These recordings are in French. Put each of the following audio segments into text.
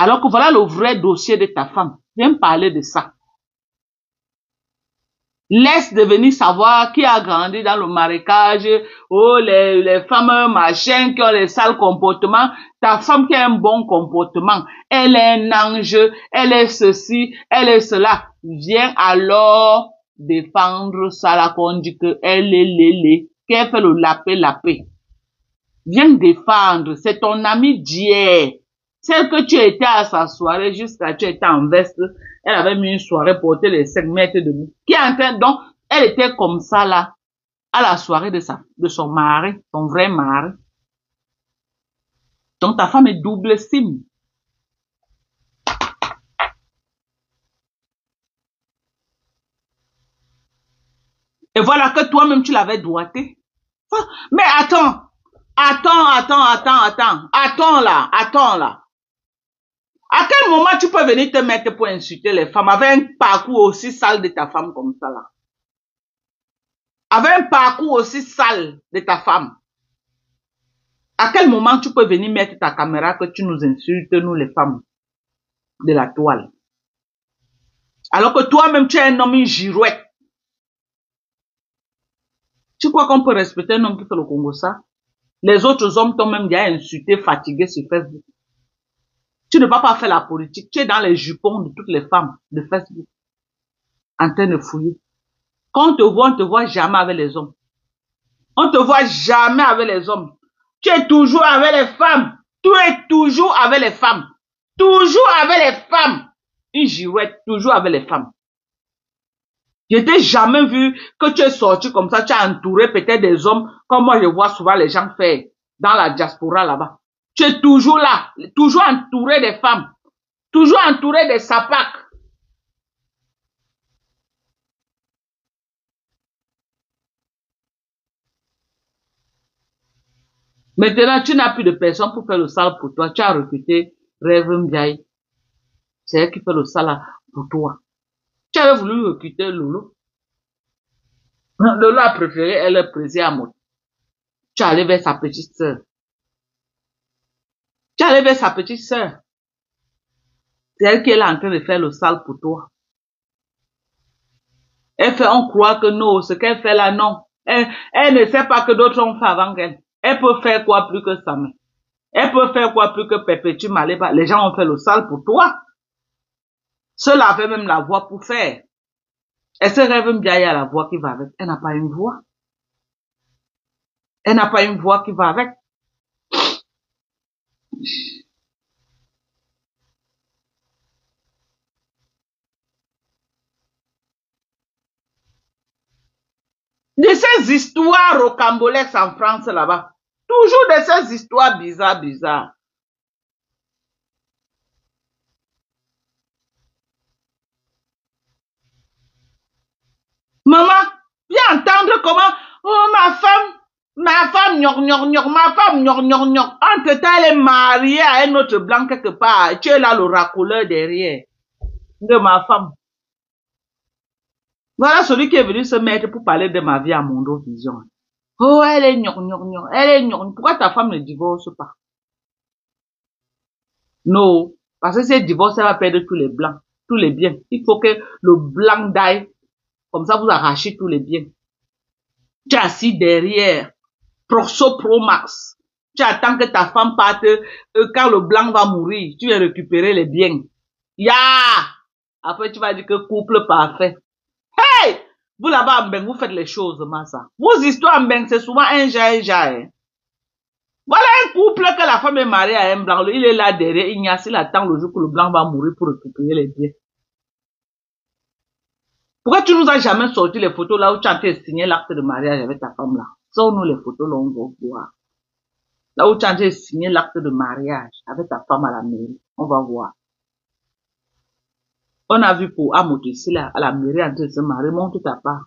Alors que voilà le vrai dossier de ta femme. Viens parler de ça. Laisse de venir savoir qui a grandi dans le marécage, oh, les femmes machins qui ont les sales comportements. Ta femme qui a un bon comportement, elle est un ange, elle est ceci, elle est cela. Viens alors défendre ça, la qu'on dit qu'elle est lélé, qu'elle fait le lapé. Viens défendre, c'est ton amie d'hier. Celle que tu étais à sa soirée jusqu'à tu étais en veste, elle avait mis une soirée portée les 5 mètres debout. Qui est en train, donc, elle était comme ça là, à la soirée de son mari, son vrai mari. Donc ta femme est double sim. Et voilà que toi-même tu l'avais doigté. Mais attends là. À quel moment tu peux venir te mettre pour insulter les femmes avec un parcours aussi sale de ta femme comme ça là? Avec un parcours aussi sale de ta femme. À quel moment tu peux venir mettre ta caméra que tu nous insultes, nous les femmes de la toile? Alors que toi-même tu es un homme, une girouette. Tu crois qu'on peut respecter un homme qui fait le Congo ça? Les autres hommes t'ont même déjà insulté, fatigué sur Facebook. Tu ne vas pas faire la politique. Tu es dans les jupons de toutes les femmes de Facebook. En train de fouiller. Quand on te voit jamais avec les hommes. On te voit jamais avec les hommes. Tu es toujours avec les femmes. Tu es toujours avec les femmes. Toujours avec les femmes. Une girouette, toujours avec les femmes. Je t'ai jamais vu que tu es sorti comme ça, tu as entouré peut-être des hommes, comme moi je vois souvent les gens faire dans la diaspora là-bas. Tu es toujours là, toujours entouré des femmes, toujours entouré des sapacs. Maintenant, tu n'as plus de personne pour faire le sale pour toi. Tu as recruté Rêve Mbiaye. C'est elle qui fait le sale pour toi. Tu avais voulu recruter Lolo. Lolo a préféré, elle est pressée à moi. Tu es allé vers sa petite sœur. Tu es allé vers sa petite sœur. C'est elle qui est là en train de faire le sale pour toi. Elle fait, on croit que non, ce qu'elle fait là, non. Elle ne sait pas que d'autres ont fait avant qu'elle. Elle peut faire quoi plus que ça, mais. Elle peut faire quoi plus que Perpétue Maléba. Les gens ont fait le sale pour toi. Ceux-là avaient même la voix pour faire. Elle se rêve bien, il y a la voix qui va avec. Elle n'a pas une voix. Elle n'a pas une voix qui va avec. De ces histoires rocambolesques en France là-bas. Toujours de ces histoires bizarres. Maman, viens entendre comment, oh ma femme, ma femme, entre-temps, elle est mariée à un autre blanc quelque part. Tu es là le racoleur derrière de ma femme. Voilà celui qui est venu se mettre pour parler de ma vie à Mondovision. Oh, elle est elle est Pourquoi ta femme ne divorce pas? Non, parce que si elle divorce, elle va perdre tous les blancs, tous les biens. Il faut que le blanc d'aille, comme ça vous arrachez tous les biens. Tu es assis derrière. Proxo Pro Max. Tu attends que ta femme parte, quand le blanc va mourir, tu vas récupérer les biens. Ya! Après, tu vas dire que couple parfait. Hey! Vous là-bas, en Beng, vous faites les choses, massa. Vos histoires en Beng, c'est souvent un ja. Voilà un couple que la femme est mariée à un blanc. Il est là derrière, il attend le jour que le blanc va mourir pour récupérer les biens. Pourquoi tu nous as jamais sorti les photos là où tu as signé l'acte de mariage avec ta femme là? Sors-nous les photos là, on va voir. Là où tu as signé l'acte de mariage avec ta femme à la mairie. On va voir. On a vu pour Amoto ici là, à la mairie en train de se marier. Montre ta part.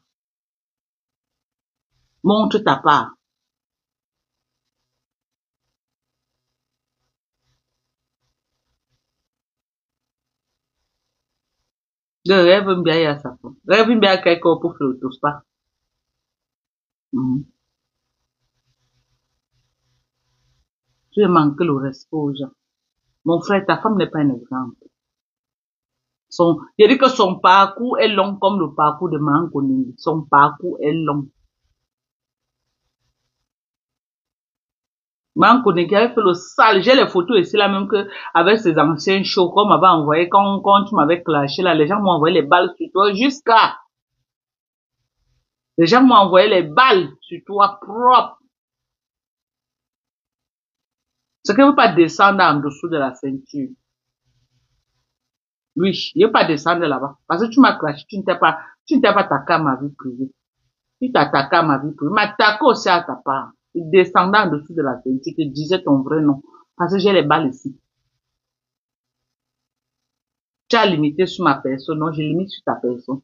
Montre ta part. De rêve bien à sa femme. Rêve bien quelqu'un pour faire le toast pas. Tu manques le respect aux gens. Mon frère, ta femme n'est pas un exemple. Je dis que son parcours est long comme le parcours de Mankoni. Son parcours est long. Mankoni qui avait fait le sale. J'ai les photos ici là même que avec ses anciens shows qu'on m'avait envoyé quand tu m'avais clashé là. Les gens m'ont envoyé les balles sur toi jusqu'à. Les gens m'ont envoyé les balles sur toi propre. C'est que ne veut pas descendre en dessous de la ceinture. Oui, il ne veut pas descendre là-bas. Parce que tu m'as clashé, tu ne t'es pas attaqué à ma vie privée. Tu t'es attaqué à ma vie privée. M'attaquer aussi à ta part. Il descendait en dessous de la ceinture, tu te disais ton vrai nom. Parce que j'ai les balles ici. Tu as limité sur ma personne. Non, j'ai limite sur ta personne.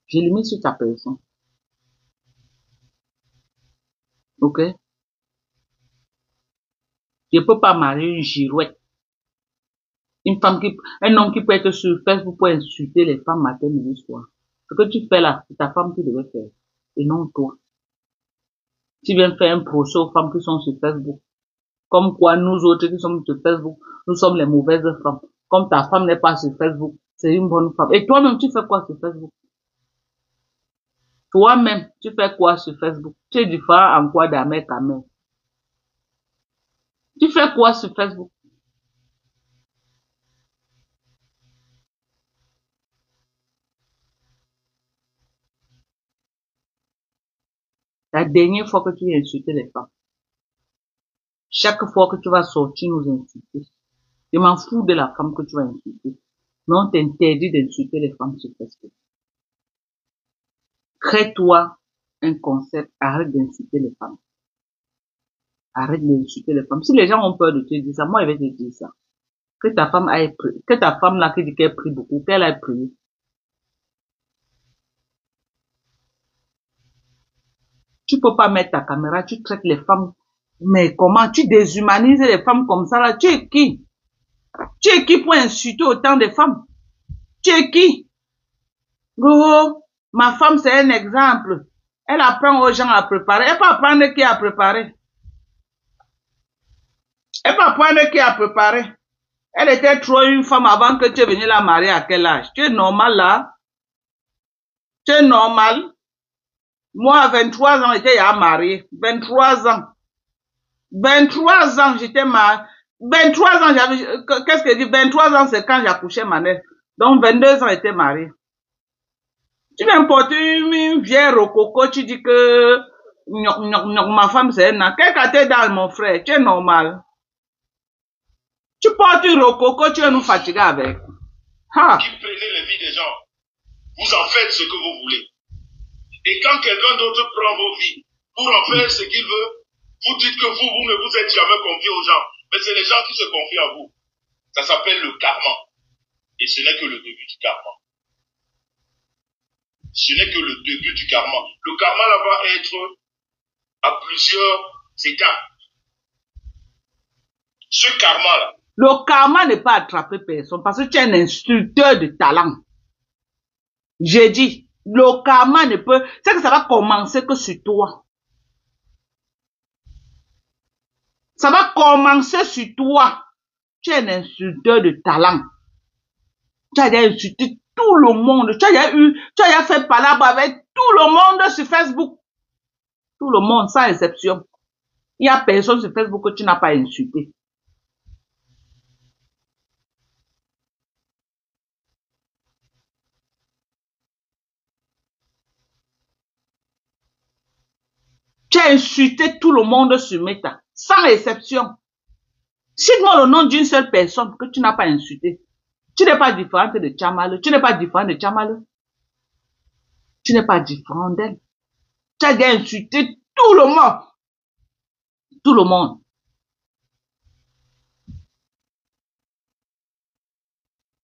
J'ai limite sur ta personne. Ok? Je ne peux pas marier une girouette. Un homme qui peut être sur Facebook pour insulter les femmes matin, midi, soir. Ce que tu fais là, c'est ta femme qui devait faire. Et non toi. Tu viens faire un procès aux femmes qui sont sur Facebook. Comme quoi, nous autres qui sommes sur Facebook, nous sommes les mauvaises femmes. Comme ta femme n'est pas sur Facebook, c'est une bonne femme. Et toi-même, tu fais quoi sur Facebook? Toi-même, tu fais quoi sur Facebook? Tu es différent en quoi d'Amérique à mère? Tu fais quoi sur Facebook? La dernière fois que tu as insulté les femmes. Chaque fois que tu vas sortir nous insulter. Je m'en fous de la femme que tu vas insulter. Mais on t'interdit d'insulter les femmes sur Facebook. Crée-toi un concept, arrête d'insulter les femmes. Arrête d'insulter les femmes. Si les gens ont peur de te dire ça, moi je vais te dire ça. Que ta femme aille prier. Que ta femme là qui dit qu'elle prie beaucoup, qu'elle aille prier. Tu peux pas mettre ta caméra, tu traites les femmes. Mais comment tu déshumanises les femmes comme ça là? Tu es qui? Tu es qui pour insulter autant de femmes? Tu es qui? Oh, ma femme c'est un exemple. Elle apprend aux gens à préparer. Elle peut apprendre qui a préparé. Elle peut apprendre qui a préparé. Elle était trop une femme avant que tu es venu la marier à quel âge? Tu es normal là? Tu es normal? Moi, à 23 ans, j'étais mariée. 23 ans. 23 ans, j'étais mariée. 23 ans, qu'est-ce que je dis? 23 ans, c'est quand j'accouchais ma mère. Donc, 22 ans, j'étais mariée. Tu m'importes une vieille rococo, tu dis que ma femme, c'est un an. Quel caté dans mon frère? Tu es normal. Tu portes une rococo, tu vas nous fatiguer avec. Ha. Qui prenez les vies des gens. Vous en faites ce que vous voulez. Et quand quelqu'un d'autre prend vos vies pour en faire ce qu'il veut, vous dites que vous ne vous êtes jamais confié aux gens. Mais c'est les gens qui se confient à vous. Ça s'appelle le karma. Et ce n'est que le début du karma. Ce n'est que le début du karma. Le karma là va être à plusieurs étapes. Ce karma là. Le karma n'est pas attraper personne parce que tu es un instructeur de talent. J'ai dit, le karma ne peut, c'est que ça va commencer que sur toi. Ça va commencer sur toi. Tu es un instructeur de talent. Tu as déjà insulté tout le monde. Tu as déjà fait palabre avec tout le monde sur Facebook. Tout le monde, sans exception. Il n'y a personne sur Facebook que tu n'as pas insulté. Tu as insulté tout le monde sur Meta, sans exception. Cite-moi le nom d'une seule personne que tu n'as pas insulté. Tu n'es pas différente de Tchamaleu. Tu n'es pas différent de Tchamaleu. Tu n'es pas différent d'elle. Tu as déjà insulté tout le monde. Tout le monde.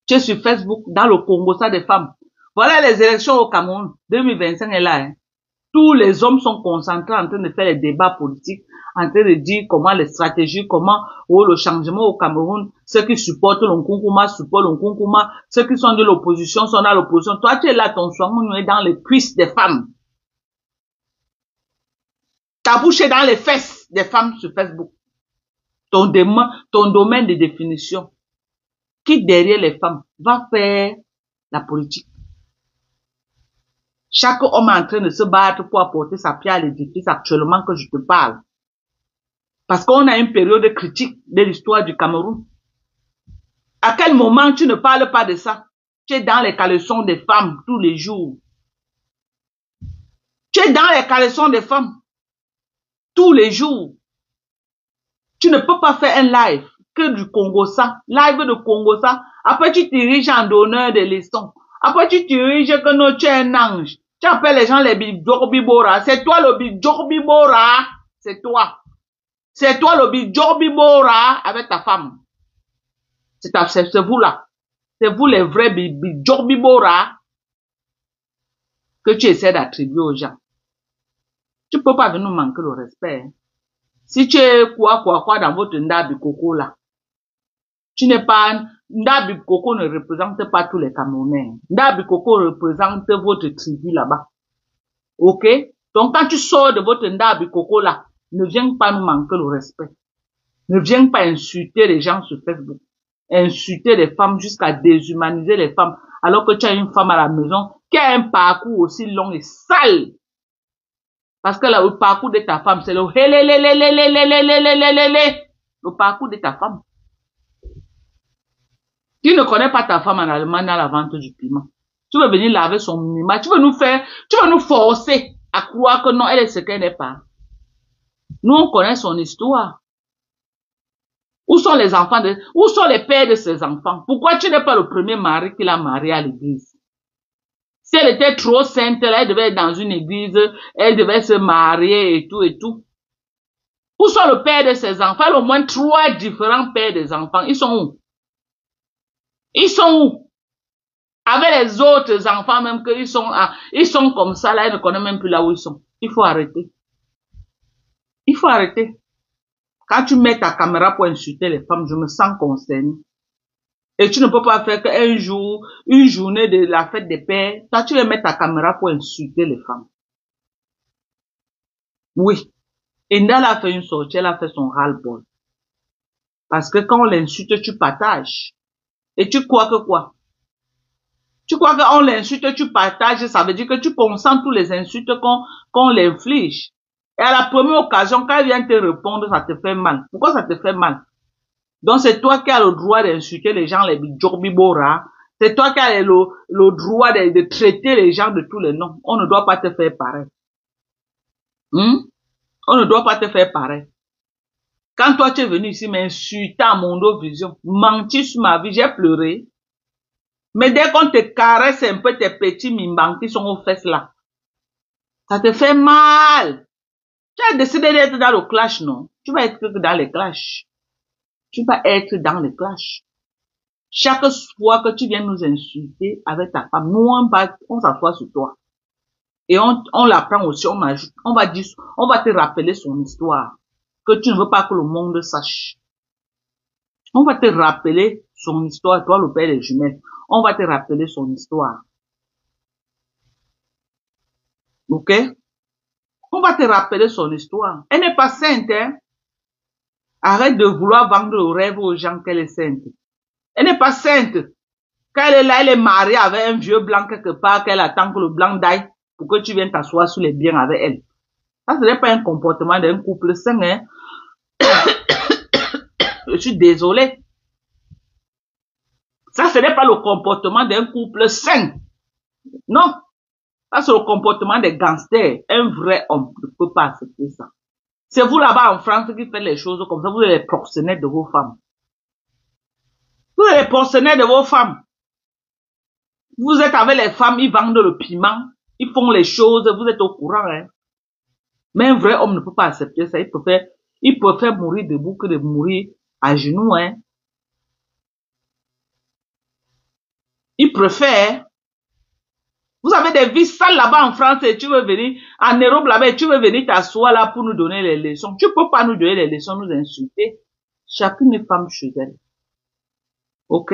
Tu es sur Facebook, dans le Congo, ça des femmes. Voilà les élections au Cameroun. 2025 est là. Hein. Tous les hommes sont concentrés en train de faire les débats politiques, en train de dire comment les stratégies, comment le changement au Cameroun, ceux qui supportent l'Onkonkuma supportent l'Onkonkuma, ceux qui sont de l'opposition sont dans l'opposition. Toi, tu es là, ton soin, nous est dans les cuisses des femmes. Ta bouche est dans les fesses des femmes sur Facebook. ton domaine de définition. Qui derrière les femmes va faire la politique. Chaque homme est en train de se battre pour apporter sa pierre à l'édifice actuellement que je te parle. Parce qu'on a une période critique de l'histoire du Cameroun. À quel moment tu ne parles pas de ça? Tu es dans les caleçons des femmes tous les jours. Tu es dans les caleçons des femmes tous les jours. Tu ne peux pas faire un live que du Congo-ça, live de Congo-ça. Après, tu diriges en donneur de leçons. Après, tu diriges que non, tu es un ange. Tu appelles les gens les Bidjorbibora. C'est toi le Bidjorbibora. C'est toi. C'est toi le Bidjorbibora avec ta femme. C'est vous là. C'est vous les vrais Bidjorbibora que tu essaies d'attribuer aux gens. Tu peux pas venir nous manquer le respect. Hein. Si tu es quoi dans votre Ndabi Coco là, tu n'es pas, Ndabi Coco ne représente pas tous les Camerounais. Ndabi Coco représente votre tribu là-bas. Ok? Donc quand tu sors de votre Ndabi Coco là, ne viens pas nous manquer le respect. Ne viens pas insulter les gens sur Facebook. Insulter les femmes jusqu'à déshumaniser les femmes. Alors que tu as une femme à la maison qui a un parcours aussi long et sale. Parce que là, le parcours de ta femme, c'est le parcours de ta femme. Tu ne connais pas ta femme en Allemagne dans la vente du piment. Tu veux venir laver son minima. Tu veux nous forcer à croire que non, elle est ce qu'elle n'est pas. Nous, on connaît son histoire. Où sont les enfants où sont les pères de ses enfants? Pourquoi tu n'es pas le premier mari qu'il a marié à l'église? Si elle était trop sainte, elle devait être dans une église, elle devait se marier et tout et tout. Où sont le père de ses enfants? Elle a au moins 3 différents pères des enfants. Ils sont où? Ils sont où? Avec les autres enfants, même qu'ils sont comme ça, là, ils ne connaissent même plus là où ils sont. Il faut arrêter. Il faut arrêter. Quand tu mets ta caméra pour insulter les femmes, je me sens concernée. Et tu ne peux pas faire qu'un jour, une journée de la fête des pères, toi tu vas mettre ta caméra pour insulter les femmes. Oui. Et Ndala a fait une sortie, elle a fait son ras-le-bol. Parce que quand on l'insulte, tu partages. Et tu crois que quoi? Tu crois qu'on l'insulte, tu partages, ça veut dire que tu consens tous les insultes qu'on l'inflige. Et à la première occasion, quand elle vient te répondre, ça te fait mal. Pourquoi ça te fait mal? Donc c'est toi qui as le droit d'insulter les gens, les Bidjorbibora. C'est toi qui as le droit de traiter les gens de tous les noms. On ne doit pas te faire pareil. On ne doit pas te faire pareil. Quand toi tu es venu ici m'insulter à Mondo Vision, mentir sur ma vie, j'ai pleuré. Mais dès qu'on te caresse un peu tes petits mimbans qui sont aux fesses là, ça te fait mal. Tu as décidé d'être dans le clash, non? Tu vas être dans les clashs. Tu vas être dans les clashs. Chaque fois que tu viens nous insulter avec ta femme, nous on s'assoit sur toi. Et on la prend aussi, on ajoute, on va te rappeler son histoire. Que tu ne veux pas que le monde sache. On va te rappeler son histoire, toi le père des jumelles. On va te rappeler son histoire. Ok? On va te rappeler son histoire. Elle n'est pas sainte, hein? Arrête de vouloir vendre le rêve aux gens qu'elle est sainte. Elle n'est pas sainte. Quand elle est là, elle est mariée avec un vieux blanc quelque part, qu'elle attend que le blanc d'aille pour que tu viennes t'asseoir sur les biens avec elle. Ça, ce n'est pas un comportement d'un couple sain, hein? Je suis désolée. Ça, ce n'est pas le comportement d'un couple sain. Non. Ça, c'est le comportement des gangsters. Un vrai homme ne peut pas accepter ça. C'est vous là-bas en France qui faites les choses comme ça. Vous êtes les proxénètes de vos femmes. Vous êtes les proxénètes de vos femmes. Vous êtes avec les femmes, ils vendent le piment. Ils font les choses, vous êtes au courant. Hein. Mais un vrai homme ne peut pas accepter ça. Il préfère mourir debout que de mourir à genoux. Hein. Il préfère. Vous avez des vies sales là-bas en France et tu veux venir, en Europe là-bas et tu veux venir t'asseoir là pour nous donner les leçons. Tu peux pas nous donner les leçons, nous insulter. Chacune est femme chez elle. Ok?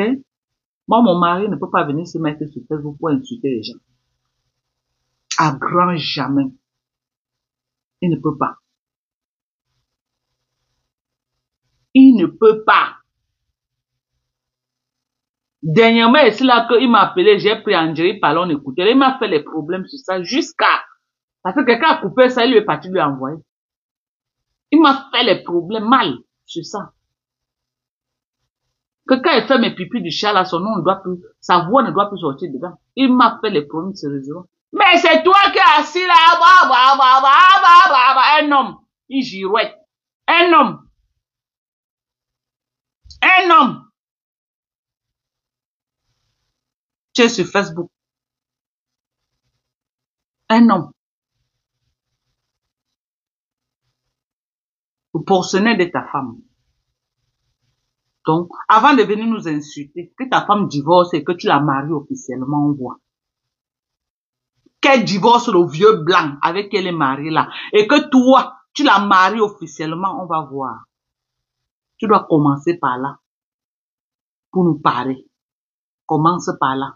Moi, mon mari ne peut pas venir se mettre sur Facebook pour insulter les gens. À grand jamais. Il ne peut pas. Il ne peut pas. Dernièrement, c'est là qu'il m'a appelé, j'ai pris Angélique Palon, écouter. Il m'a fait les problèmes sur ça jusqu'à... Parce que quelqu'un a coupé ça, il lui est parti lui envoyer. Il m'a fait les problèmes mal sur ça. Que quand il fait mes pipis du chat là, son nom ne doit plus, sa voix ne doit plus sortir dedans. Il m'a fait les problèmes sérieusement. Mais c'est toi qui es assis là, un homme. Il girouette. Un homme. Un homme. Tu es sur Facebook. Un homme. Pour portionner de ta femme. Donc, avant de venir nous insulter, que ta femme divorce et que tu la maries officiellement, on voit. Qu'elle divorce le vieux blanc avec qui elle est mariée là. Et que toi, tu la maries officiellement, on va voir. Tu dois commencer par là. Pour nous parler. Commence par là.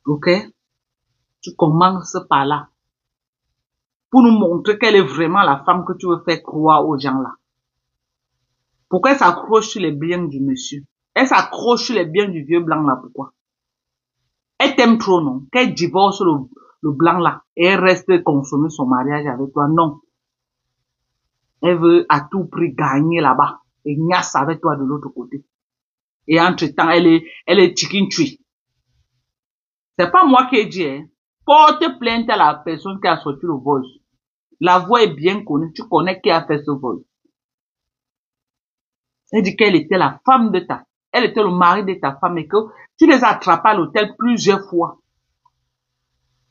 Ok? Tu commences par là. Pour nous montrer qu'elle est vraiment la femme que tu veux faire croire aux gens là. Pourquoi elle s'accroche sur les biens du monsieur? Elle s'accroche sur les biens du vieux blanc là, pourquoi? Elle t'aime trop, non? Qu'elle divorce le blanc là et elle reste consommer son mariage avec toi, non. Elle veut à tout prix gagner là-bas et niasse avec toi de l'autre côté. Et entre-temps, elle est chicken tree. C'est pas moi qui ai dit, hein. Porte plainte à la personne qui a sorti le voice. La voix est bien connue, tu connais qui a fait ce voice. Elle dit qu'elle était la femme de elle était le mari de ta femme et que tu les as attrapés à l'hôtel plusieurs fois.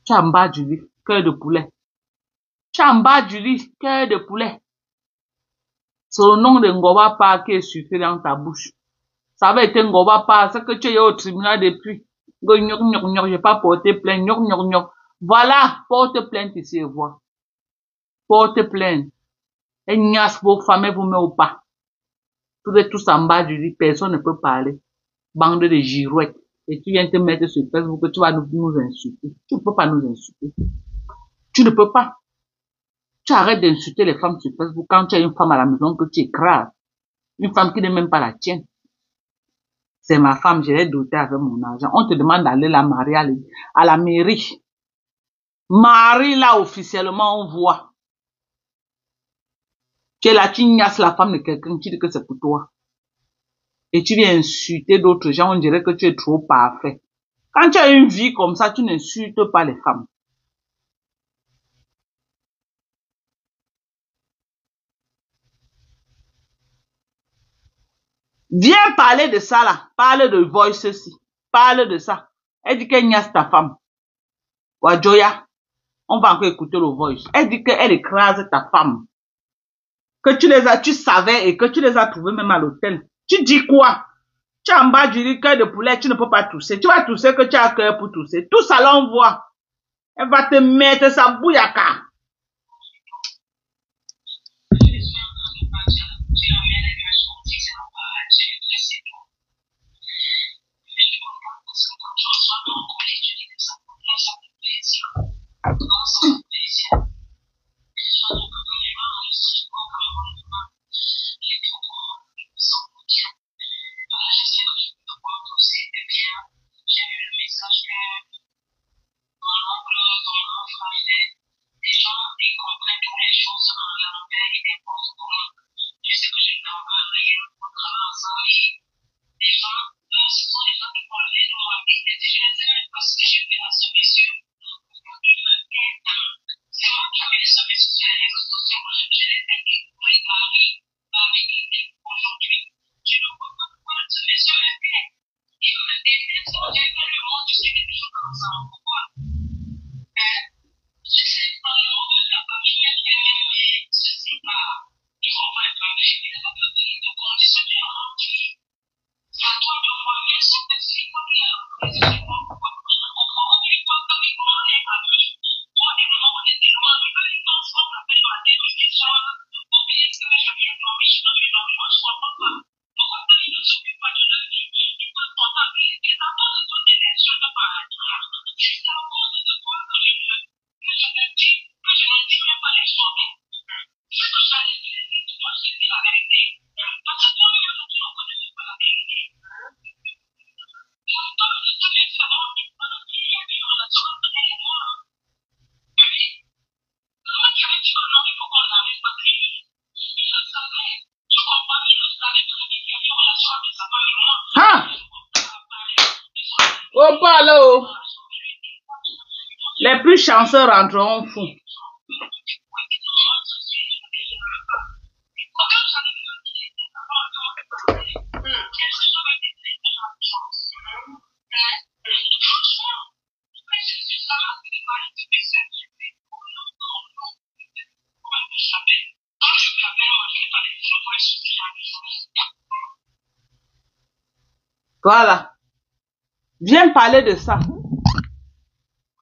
Tu es en bas du lit, cœur de poulet. Tu es en bas du lit, cœur de poulet. C'est le nom de Ngoba Pa qui est suffit dans ta bouche. Ça avait été Ngoba Pa, c'est que tu es au tribunal depuis. J'ai pas porté plainte, Voilà, porte plainte ici et vois. Porte plainte. Et niasse vos femmes et vous mettez au pas. Vous êtes tous en bas du lit, personne ne peut parler. Bande de girouettes. Et tu viens te mettre sur Facebook que tu vas nous insulter. Tu ne peux pas nous insulter. Tu ne peux pas. Tu arrêtes d'insulter les femmes sur Facebook quand tu as une femme à la maison que tu écrases. Une femme qui n'est même pas la tienne. C'est ma femme, je l'ai dotée avec mon argent. On te demande d'aller la marier à la mairie. Marie là officiellement, on voit. Tu es là, tu niasses la femme de quelqu'un, tu dis que c'est pour toi. Et tu viens insulter d'autres gens, on dirait que tu es trop parfait. Quand tu as une vie comme ça, tu n'insultes pas les femmes. Viens parler de ça là. Parle de voice aussi. Parle de ça. Elle dit qu'elle niasse ta femme. Wajoya. On va encore écouter le voice. Elle dit qu'elle écrase ta femme. Que tu savais et que tu les as trouvés même à l'hôtel. Tu dis quoi? Tu es en bas du lit, cœur de poulet, tu ne peux pas tousser. Tu vas tousser que tu as cœur pour tousser. Tout ça là, on voit. Elle va te mettre sa bouillaka. Hein? Oh, pas là, oh. Les plus chanceux rentreront fous. Voilà. Viens parler de ça.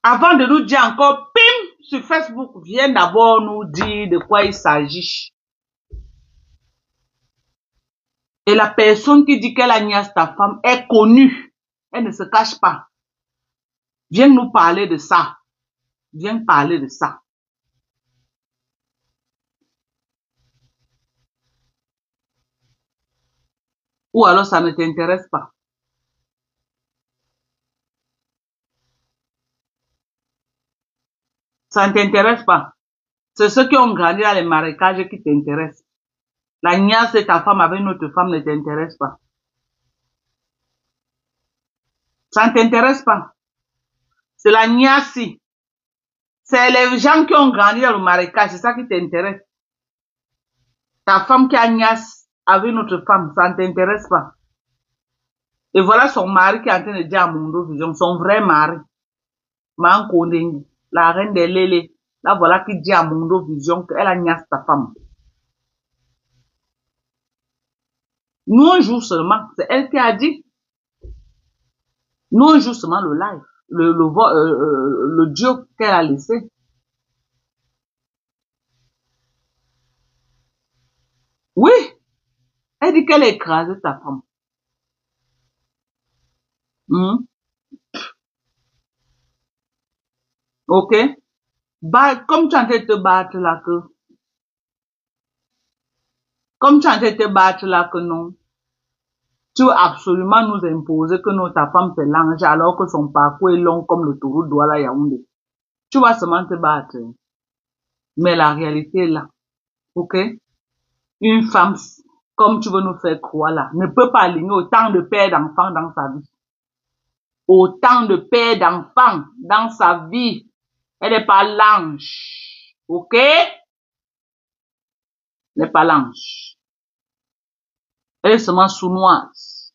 Avant de nous dire encore, pim, sur Facebook, viens d'abord nous dire de quoi il s'agit. Et la personne qui dit qu'elle a niaise ta femme est connue. Elle ne se cache pas. Viens nous parler de ça. Viens parler de ça. Ou alors ça ne t'intéresse pas. Ça ne t'intéresse pas. C'est ceux qui ont grandi dans les marécages qui t'intéressent. La niaise de ta femme avec une autre femme ne t'intéresse pas. Ça ne t'intéresse pas. C'est la niaise. C'est les gens qui ont grandi dans le marécage, c'est ça qui t'intéresse. Ta femme qui a niaise avec une autre femme, ça ne t'intéresse pas. Et voilà son mari qui est en train de dire à Mondo Vision, son vrai mari. Mankondengi, la reine des Lélés. Là, voilà qui dit à Mondo Vision qu'elle a niaise ta femme. Nous, un jour seulement, c'est elle qui a dit. Nous, un jour seulement le live, le Dieu qu'elle a laissé. Oui, elle dit qu'elle a écrasé ta femme. Ok? Comme tu es en train de te battre là que, non, tu veux absolument nous imposer que non, ta femme c'est l'ange alors que son parcours est long comme le taureau de Douala Yaoundé. Tu vas seulement te battre. Mais la réalité est là. Ok? Une femme, comme tu veux nous faire croire là, ne peut pas aligner autant de pères d'enfants dans sa vie. Autant de pères d'enfants dans sa vie. Elle n'est pas l'ange. Ok? Elle n'est pas l'ange. Elle est seulement sournoise.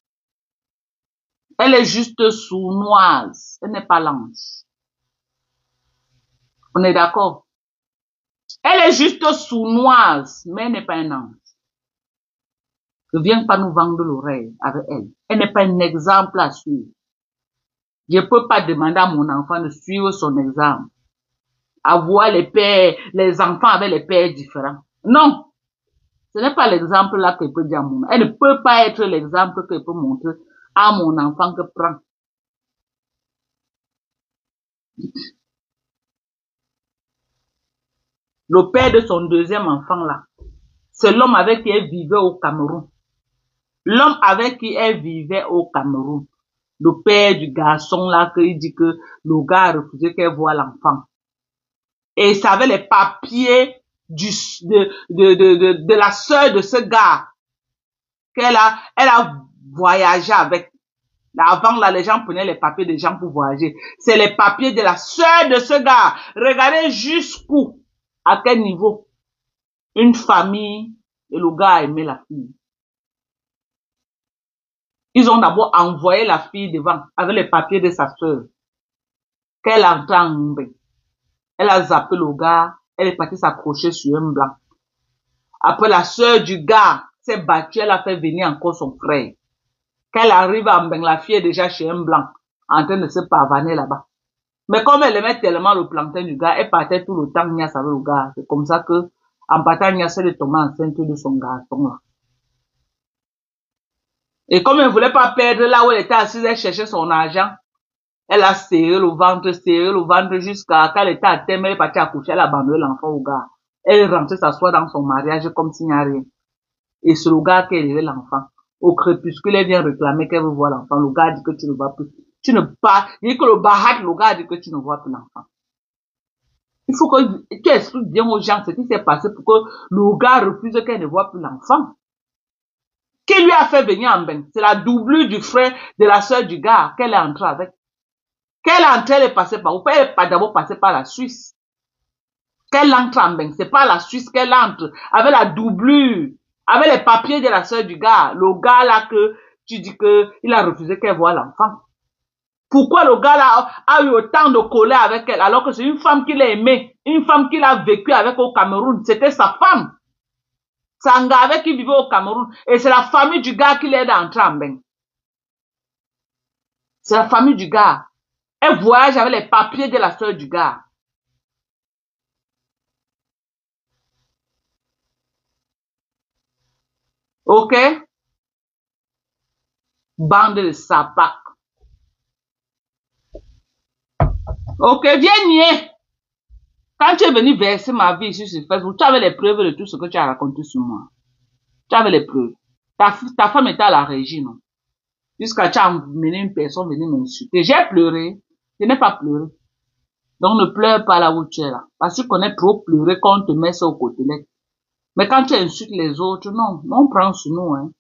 Elle est juste sournoise. Elle n'est pas l'ange. On est d'accord? Elle est juste sournoise, mais elle n'est pas un ange. Ne viens pas nous vendre l'oreille avec elle. Elle n'est pas un exemple à suivre. Je ne peux pas demander à mon enfant de suivre son exemple. Avoir les enfants avec les pères différents. Non. Ce n'est pas l'exemple là qu'elle peut dire à mon enfant. Elle ne peut pas être l'exemple qu'elle peut montrer à mon enfant que prend. Le père de son deuxième enfant là, c'est l'homme avec qui elle vivait au Cameroun. L'homme avec qui elle vivait au Cameroun. Le père du garçon là, il dit que le gars a refusé qu'elle voie l'enfant. Et il savait les papiers de la sœur de ce gars elle a voyagé avec. Avant là, les gens prenaient les papiers des gens pour voyager. C'est les papiers de la sœur de ce gars. Regardez jusqu'où, à quel niveau une famille et le gars a aimé la fille. Ils ont d'abord envoyé la fille devant avec les papiers de sa sœur. Qu'elle entend, elle a zappé le gars, elle est partie s'accrocher sur un blanc. Après, la sœur du gars s'est battue, elle a fait venir encore son frère. Quand elle arrive à Mbeng, la fille est déjà chez un blanc, en train de se pavaner là-bas. Mais comme elle aimait tellement le plantain du gars, elle partait tout le temps niasse avec le gars. C'est comme ça que, en partant niasse, elle est tombée enceinte de son garçon là. Et comme elle ne voulait pas perdre là où elle était assise, elle cherchait son argent. Elle a serré le ventre jusqu'à quand elle était à terme, elle est partie accoucher, elle a abandonné l'enfant au gars. Elle est rentrée s'asseoir dans son mariage comme s'il n'y a rien. Et c'est le gars qui a élevé l'enfant. Au crépuscule, elle vient réclamer qu'elle veut voir l'enfant. Le gars dit que tu ne vois plus. Tu ne pas, il dit que le bahat, le gars dit que tu ne vois plus l'enfant. Il faut que tu expliques bien aux gens ce qui s'est passé pour que le gars refuse qu'elle ne voit plus l'enfant. Qui lui a fait venir en Beng? C'est la doublure du frère de la sœur du gars qu'elle est entrée avec. Qu'elle est entrée, elle est passée par où? Elle n'est pas d'abord passée par la Suisse. Qu'elle entre en Beng, c'est pas la Suisse qu'elle entre, avec la doublure, avec les papiers de la sœur du gars. Le gars là que tu dis que il a refusé qu'elle voie l'enfant. Pourquoi le gars là a eu autant de colère avec elle, alors que c'est une femme qu'il a aimée, une femme qu'il a vécu avec au Cameroun, c'était sa femme. C'est un gars avec qui vivait au Cameroun. Et c'est la famille du gars qui l'aide à entrer en Beng. C'est la famille du gars. Elle voyage avec les papiers de la sœur du gars. Ok? Bande de sapac. Ok, viens nier. Quand tu es venu verser ma vie ici sur Facebook, tu avais les preuves de tout ce que tu as raconté sur moi. Tu avais les preuves. Ta femme était à la régie, non? Jusqu'à tu as amené une personne venir m'insulter. J'ai pleuré. Je n'ai pas pleuré. Donc ne pleure pas là où tu es là. Parce que tu connais trop pleurer quand on te met ça au côté. Mais quand tu insultes les autres, non. On prend sur nous, hein.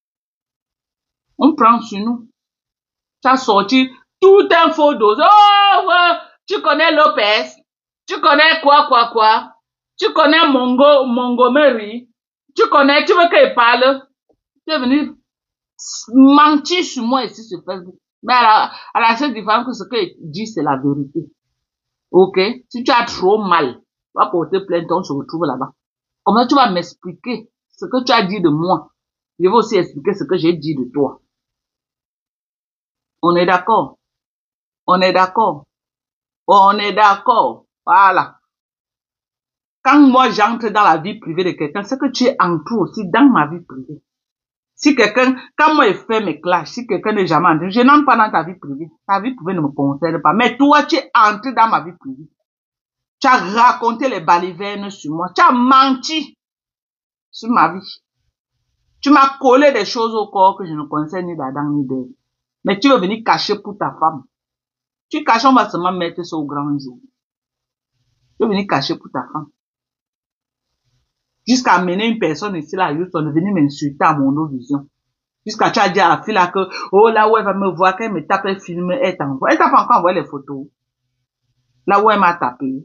On prend sur nous. Tu as sorti tout un faux dos. Oh, ouais. Tu connais Lopez. Tu connais quoi. Tu connais Montgomery. Tu connais, tu veux qu'il parle. Tu es venu mentir sur moi ici sur Facebook. Mais à la seule différence que ce que je dis, c'est la vérité. Ok? Si tu as trop mal, tu vas porter plainte, on se retrouve là-bas. Comment tu vas m'expliquer ce que tu as dit de moi? Je vais aussi expliquer ce que j'ai dit de toi. On est d'accord? On est d'accord? On est d'accord. Voilà. Quand moi j'entre dans la vie privée de quelqu'un, c'est que tu entres aussi dans ma vie privée. Si quelqu'un, quand moi je fais mes clashs, si quelqu'un n'est jamais entré, je n'entre pas dans ta vie privée. Ta vie privée ne me concerne pas. Mais toi, tu es entré dans ma vie privée. Tu as raconté les balivernes sur moi. Tu as menti sur ma vie. Tu m'as collé des choses au corps que je ne connaissais ni d'Adam ni d'Ève. Mais tu veux venir cacher pour ta femme. Tu caches, on va seulement mettre ça au grand jour. Tu veux venir cacher pour ta femme. Jusqu'à amener une personne ici là, Houston, de venir m'insulter à mon vision. Jusqu'à tu as dit à la fille là que, oh là où elle va me voir, qu'elle me tape, elle filme, elle t'envoie. Elle t'a pas encore envoyé les photos. Là où elle m'a tapé.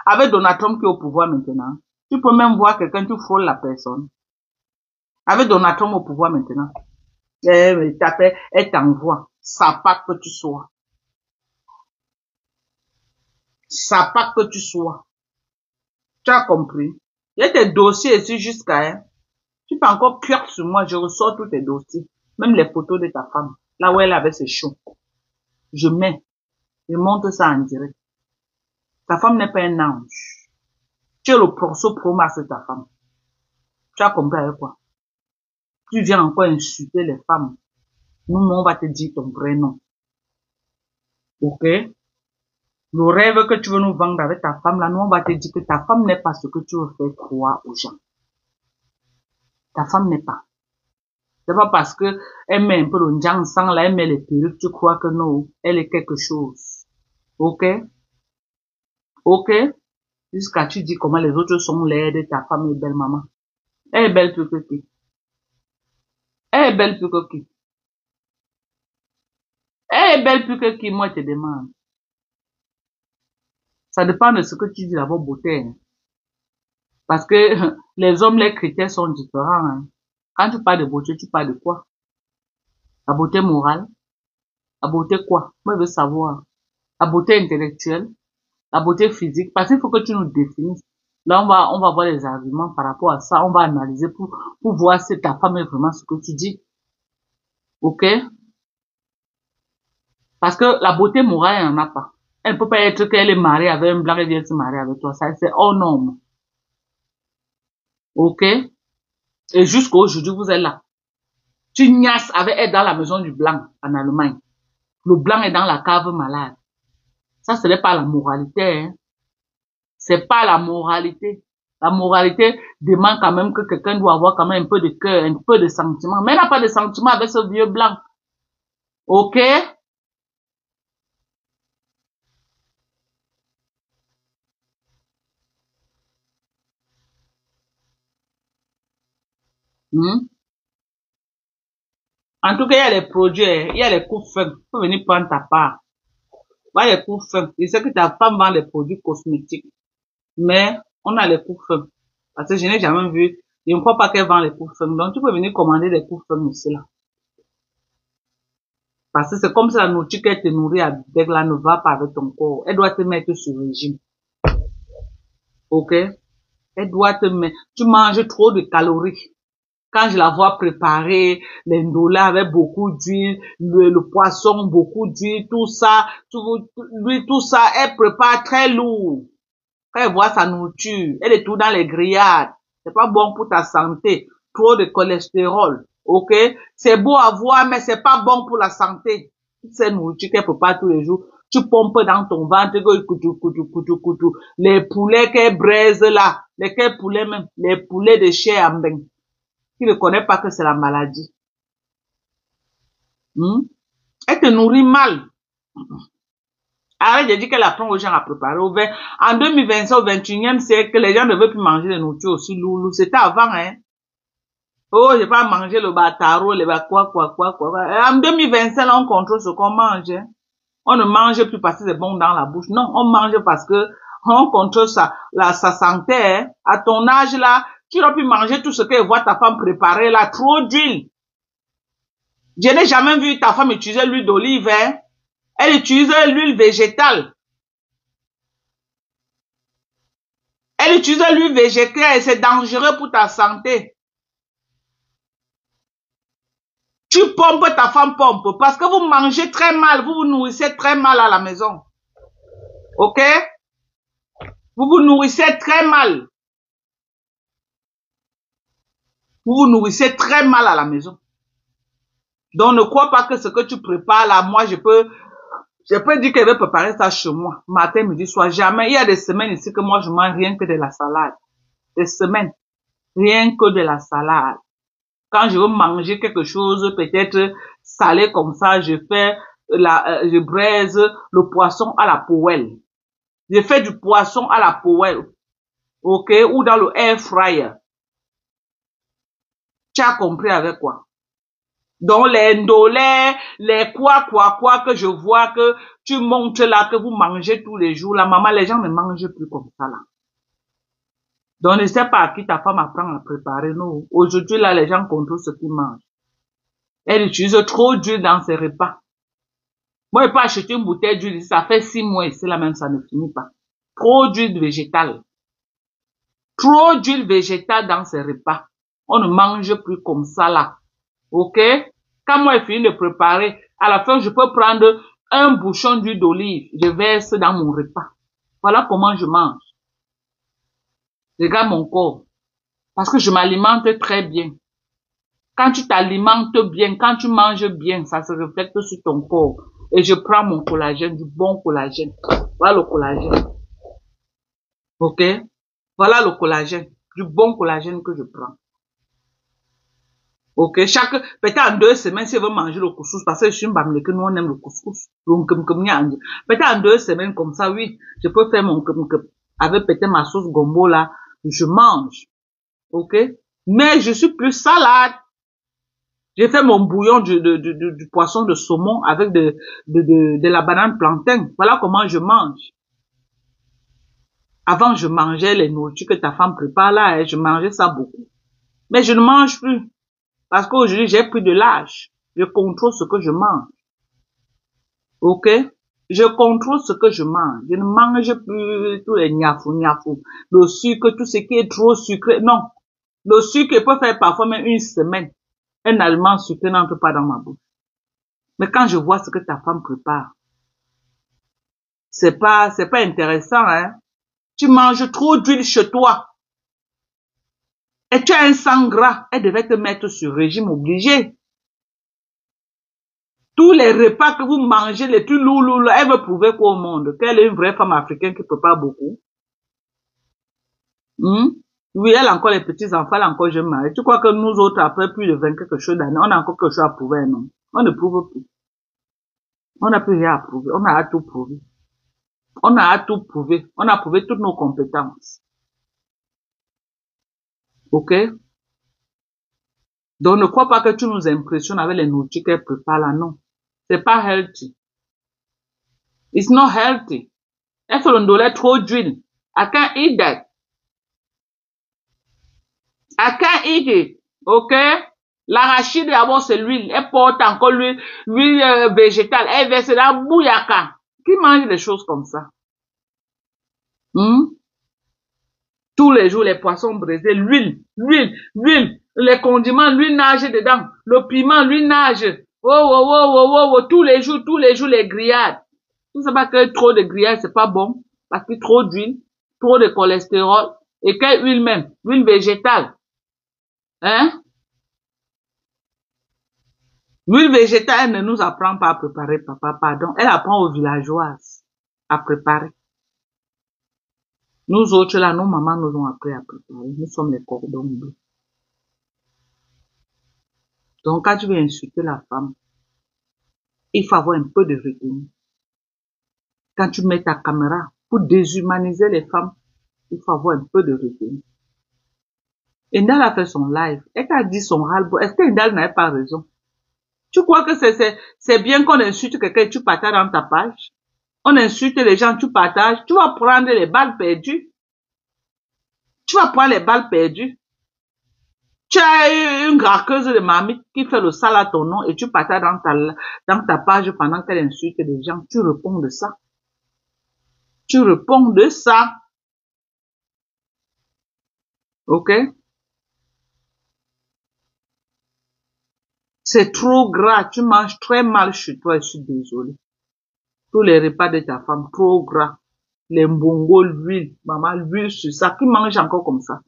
Avec Donald Trump qui est au pouvoir maintenant. Tu peux même voir quelqu'un, tu frôles la personne. Avec Donald Trump au pouvoir maintenant. Elle me tape, elle t'envoie. Ça pas que tu sois. Ça pas que tu sois. Tu as compris? Il y a tes dossiers ici jusqu'à, hein. Tu peux encore cuire sur moi, je ressors tous tes dossiers. Même les photos de ta femme. Là où elle avait ses cheveux. Je montre ça en direct. Ta femme n'est pas un ange. Tu es le porceau promax de ta femme. Tu as compris avec quoi? Tu viens encore insulter les femmes. Nous, on va te dire ton vrai nom. Ok? Le rêve que tu veux nous vendre avec ta femme, là, nous, on va te dire que ta femme n'est pas ce que tu veux faire croire aux gens. Ta femme n'est pas. C'est pas parce que elle met un peu le njang sang là, elle met les perruques, tu crois que non, elle est quelque chose. Ok? Ok? Jusqu'à tu dis comment les autres sont laides, ta femme est belle, maman. Elle est belle plus que qui? Elle est belle plus que qui? Elle est belle plus que qui, moi, je te demande. Ça dépend de ce que tu dis d'abord, beauté. Hein. Parce que les hommes, les critères sont différents. Hein. Quand tu parles de beauté, tu parles de quoi? La beauté morale? La beauté quoi? Moi, je veux savoir. La beauté intellectuelle? La beauté physique? Parce qu'il faut que tu nous définisses. Là, on va voir les arguments par rapport à ça. On va analyser pour voir si ta femme est vraiment ce que tu dis. Ok? Parce que la beauté morale, elle n'en a pas. Elle ne peut pas être qu'elle est mariée avec un blanc et vient se marier avec toi. Ça, c'est hors norme. Ok? Et jusqu'à aujourd'hui, vous êtes là. Tu niasses avec elle dans la maison du blanc en Allemagne. Le blanc est dans la cave malade. Ça, ce n'est pas la moralité. Hein. C'est pas la moralité. La moralité demande quand même que quelqu'un doit avoir quand même un peu de cœur, un peu de sentiment. Mais elle n'a pas de sentiment avec ce vieux blanc. Ok? Hmm? En tout cas, il y a les produits, il y a les coups fins. Tu peux venir prendre ta part. Il y a les coups fins. Je sais que ta femme vend les produits cosmétiques. Mais, on a les coups fins. Parce que je n'ai jamais vu. Je ne crois pas qu'elle vend les coups fins. Donc, tu peux venir commander des coups fins aussi, là. Parce que c'est comme ça la nourriture qu'elle te nourrit avec, là, ne va pas avec ton corps. Elle doit te mettre sur le régime. Ok? Elle doit te mettre, tu manges trop de calories. Quand je la vois préparer les ndola avec beaucoup d'huile, le poisson, beaucoup d'huile, tout ça, tout ça, elle prépare très lourd. Quand elle voit sa nourriture, elle est tout dans les grillades. C'est pas bon pour ta santé. Trop de cholestérol. Ok? C'est beau à voir, mais c'est pas bon pour la santé. Toutes ces nourritures qu'elle prépare tous les jours, tu pompes dans ton ventre, coutou. Les poulets qu'elle braise là, lesquels poulets même, les poulets de chair en bain. Tu ne connais pas que c'est la maladie. Elle te nourrit mal. Arrête de dire qu'elle apprend aux gens à préparer. En 2025, au 21e siècle, les gens ne veulent plus manger des nourritures aussi lourdes. C'était avant, hein. Oh, j'ai pas mangé le bataro, le quoi. En 2025, là, on contrôle ce qu'on mange, hein. On ne mange plus parce que c'est bon dans la bouche. Non, on mange parce que on contrôle sa santé, hein. À ton âge, là, tu dois plus manger tout ce que voit ta femme préparer, là. Trop d'huile. Je n'ai jamais vu ta femme utiliser l'huile d'olive, hein. Elle utilise l'huile végétale. Elle utilise l'huile végétale et c'est dangereux pour ta santé. Tu pompes, ta femme pompe parce que vous mangez très mal, vous vous nourrissez très mal à la maison. Ok? Vous vous nourrissez très mal. Vous vous nourrissez très mal à la maison. Donc ne crois pas que ce que tu prépares là, moi je peux dire qu'elle veut préparer ça chez moi. Matin, midi, soir, jamais. Il y a des semaines ici que moi je mange rien que de la salade. Des semaines. Rien que de la salade. Quand je veux manger quelque chose, peut-être salé comme ça, je braise le poisson à la poêle. Je fais du poisson à la poêle. Ok? Ou dans le air fryer. Tu as compris avec quoi? Donc, les ndolés, les quoi que je vois que tu montres là, que vous mangez tous les jours, là, maman, les gens ne mangent plus comme ça, là. Donc, ne sais pas à qui ta femme apprend à préparer, non. Aujourd'hui, là, les gens contrôlent ce qu'ils mangent. Elle utilise trop d'huile dans ses repas. Moi, je peux acheter une bouteille d'huile, ça fait 6 mois et c'est là même, ça ne finit pas. Trop d'huile végétale. Trop d'huile végétale dans ses repas. On ne mange plus comme ça, là. Ok? Quand moi, je finis de préparer, à la fin, je peux prendre un bouchon d'huile d'olive. Je verse dans mon repas. Voilà comment je mange. Regarde mon corps. Parce que je m'alimente très bien. Quand tu t'alimentes bien, quand tu manges bien, ça se reflète sur ton corps. Et je prends mon collagène, du bon collagène. Voilà le collagène. Ok? Voilà le collagène. Du bon collagène que je prends. Ok? Peut-être en 2 semaines, si je veux manger le couscous, parce que je suis une bamle que nous on aime le couscous. Peut-être en 2 semaines comme ça, oui, je peux faire mon avec peut-être ma sauce gombo là, je mange. Ok? Mais je suis plus salade. J'ai fait mon bouillon du poisson de saumon avec de la banane plantain. Voilà comment je mange. Avant, je mangeais les nourritures que ta femme prépare là, et je mangeais ça beaucoup. Mais je ne mange plus. Parce qu'aujourd'hui, j'ai pris de l'âge. Je contrôle ce que je mange. Ok? Je contrôle ce que je mange. Je ne mange plus tous les niafou. Le sucre, tout ce qui est trop sucré. Non. Le sucre peut faire parfois même une semaine. Un aliment sucré n'entre pas dans ma bouche. Mais quand je vois ce que ta femme prépare, c'est pas intéressant, hein. Tu manges trop d'huile chez toi. Et tu as un sang gras. Elle devait te mettre sur régime obligé. Tous les repas que vous mangez, les plus lourds, elle veut prouver quoi au monde? Qu'elle est une vraie femme africaine qui prépare beaucoup. Oui, elle a encore les petits-enfants, elle a encore jeune mari. Tu crois que nous autres, après plus de 20 quelque chose d'années, on a encore quelque chose à prouver, non? On ne prouve plus. On n'a plus rien à prouver. On a tout prouvé. On a tout prouvé. On a prouvé toutes nos compétences. Ok? Donc, ne crois pas que tu nous impressionnes avec les nourritures qu'elle prépare là, non. C'est pas healthy. It's not healthy. Elle fait le ndolé trop d'huile. I can't eat that. I can't eat it. Ok? L'arachide, d'abord, c'est l'huile. Elle porte encore l'huile végétale. Elle verse la bouillaka. Qui mange des choses comme ça? Tous les jours, les poissons brisés, l'huile. Les condiments, l'huile nage dedans. Le piment, l'huile nage. Tous les jours, les grillades. Tu sais pas que trop de grillades, c'est pas bon. Parce que trop d'huile, trop de cholestérol. Et quelle huile même? Huile végétale. Hein? L'huile végétale, elle ne nous apprend pas à préparer, papa, pardon. Elle apprend aux villageoises à préparer. Nous autres, là, nos mamans nous ont appris à préparer. Nous sommes les cordons bleus. Donc, quand tu veux insulter la femme, il faut avoir un peu de retenue. Quand tu mets ta caméra pour déshumaniser les femmes, il faut avoir un peu de retenue. Indal a fait son live. Elle t'a dit son ras-le-bol. Est-ce qu'Indal n'avait pas raison? Tu crois que c'est bien qu'on insulte quelqu'un et tu partages dans ta page? On insulte les gens, tu partages. Tu vas prendre les balles perdues. Tu vas prendre les balles perdues. Tu as une graqueuse de marmite qui fait le sale à ton nom et tu partages dans ta page pendant qu'elle insulte les gens. Tu réponds de ça. Tu réponds de ça. Ok? C'est trop gras. Tu manges très mal chez toi. Je suis désolée. Tous les repas de ta femme, trop gras. Les mbongo, l'huile. Maman, l'huile sur ça. Qui mange encore comme ça?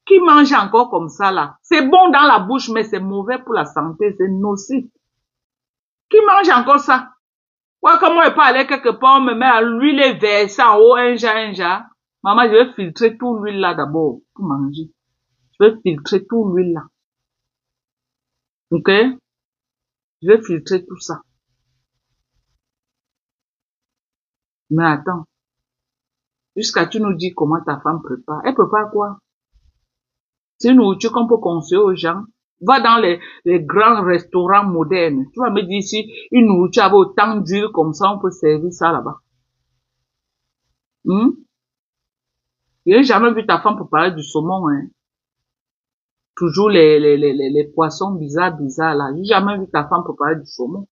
Qui mange encore comme ça là? C'est bon dans la bouche, mais c'est mauvais pour la santé. C'est nocif. Qui mange encore ça? Ouais, comment je peux aller quelque part, on me met à l'huile et verser en haut un jar. Maman, je vais filtrer tout l'huile là d'abord pour manger. Je vais filtrer tout l'huile là. Ok? Je vais filtrer tout ça. Mais attends. Jusqu'à tu nous dis comment ta femme prépare. Elle prépare quoi? C'est une nourriture qu'on peut conseiller aux gens. Va dans les grands restaurants modernes. Tu vas me dire si une nourriture avec autant d'huile comme ça, on peut servir ça là-bas. Je n'ai jamais vu ta femme préparer du saumon, hein. Toujours les poissons bizarres là. J'ai jamais vu ta femme préparer du saumon.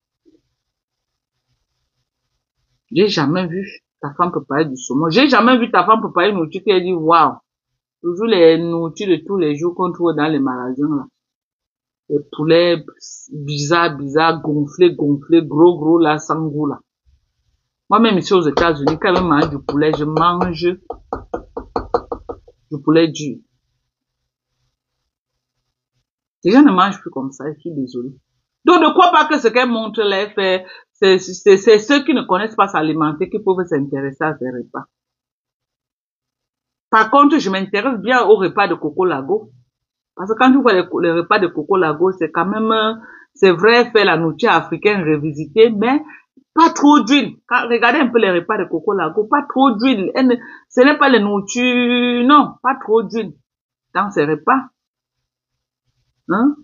J'ai jamais vu ta femme préparer du saumon. J'ai jamais vu ta femme préparer une nourriture qui a dit waouh. Toujours les nourritures de tous les jours qu'on trouve dans les magasins là. Les poulets bizarres, gonflés, gros là, sans goût là. Moi-même ici aux États-Unis, quand je mange du poulet, je mange du poulet dur. Les gens ne mangent plus comme ça, je suis désolée. Donc ne crois pas que ce qu'elle montre là, c'est ceux qui ne connaissent pas s'alimenter qui peuvent s'intéresser à ces repas. Par contre, je m'intéresse bien aux repas de Coco Lago. Parce que quand tu vois les repas de Coco Lago, c'est quand même, c'est vrai, faire la nourriture africaine revisitée, mais pas trop d'huile. Regardez un peu les repas de Coco Lago, pas trop d'huile. Ce n'est pas les nourritures, non, pas trop d'huile dans ces repas. Hein?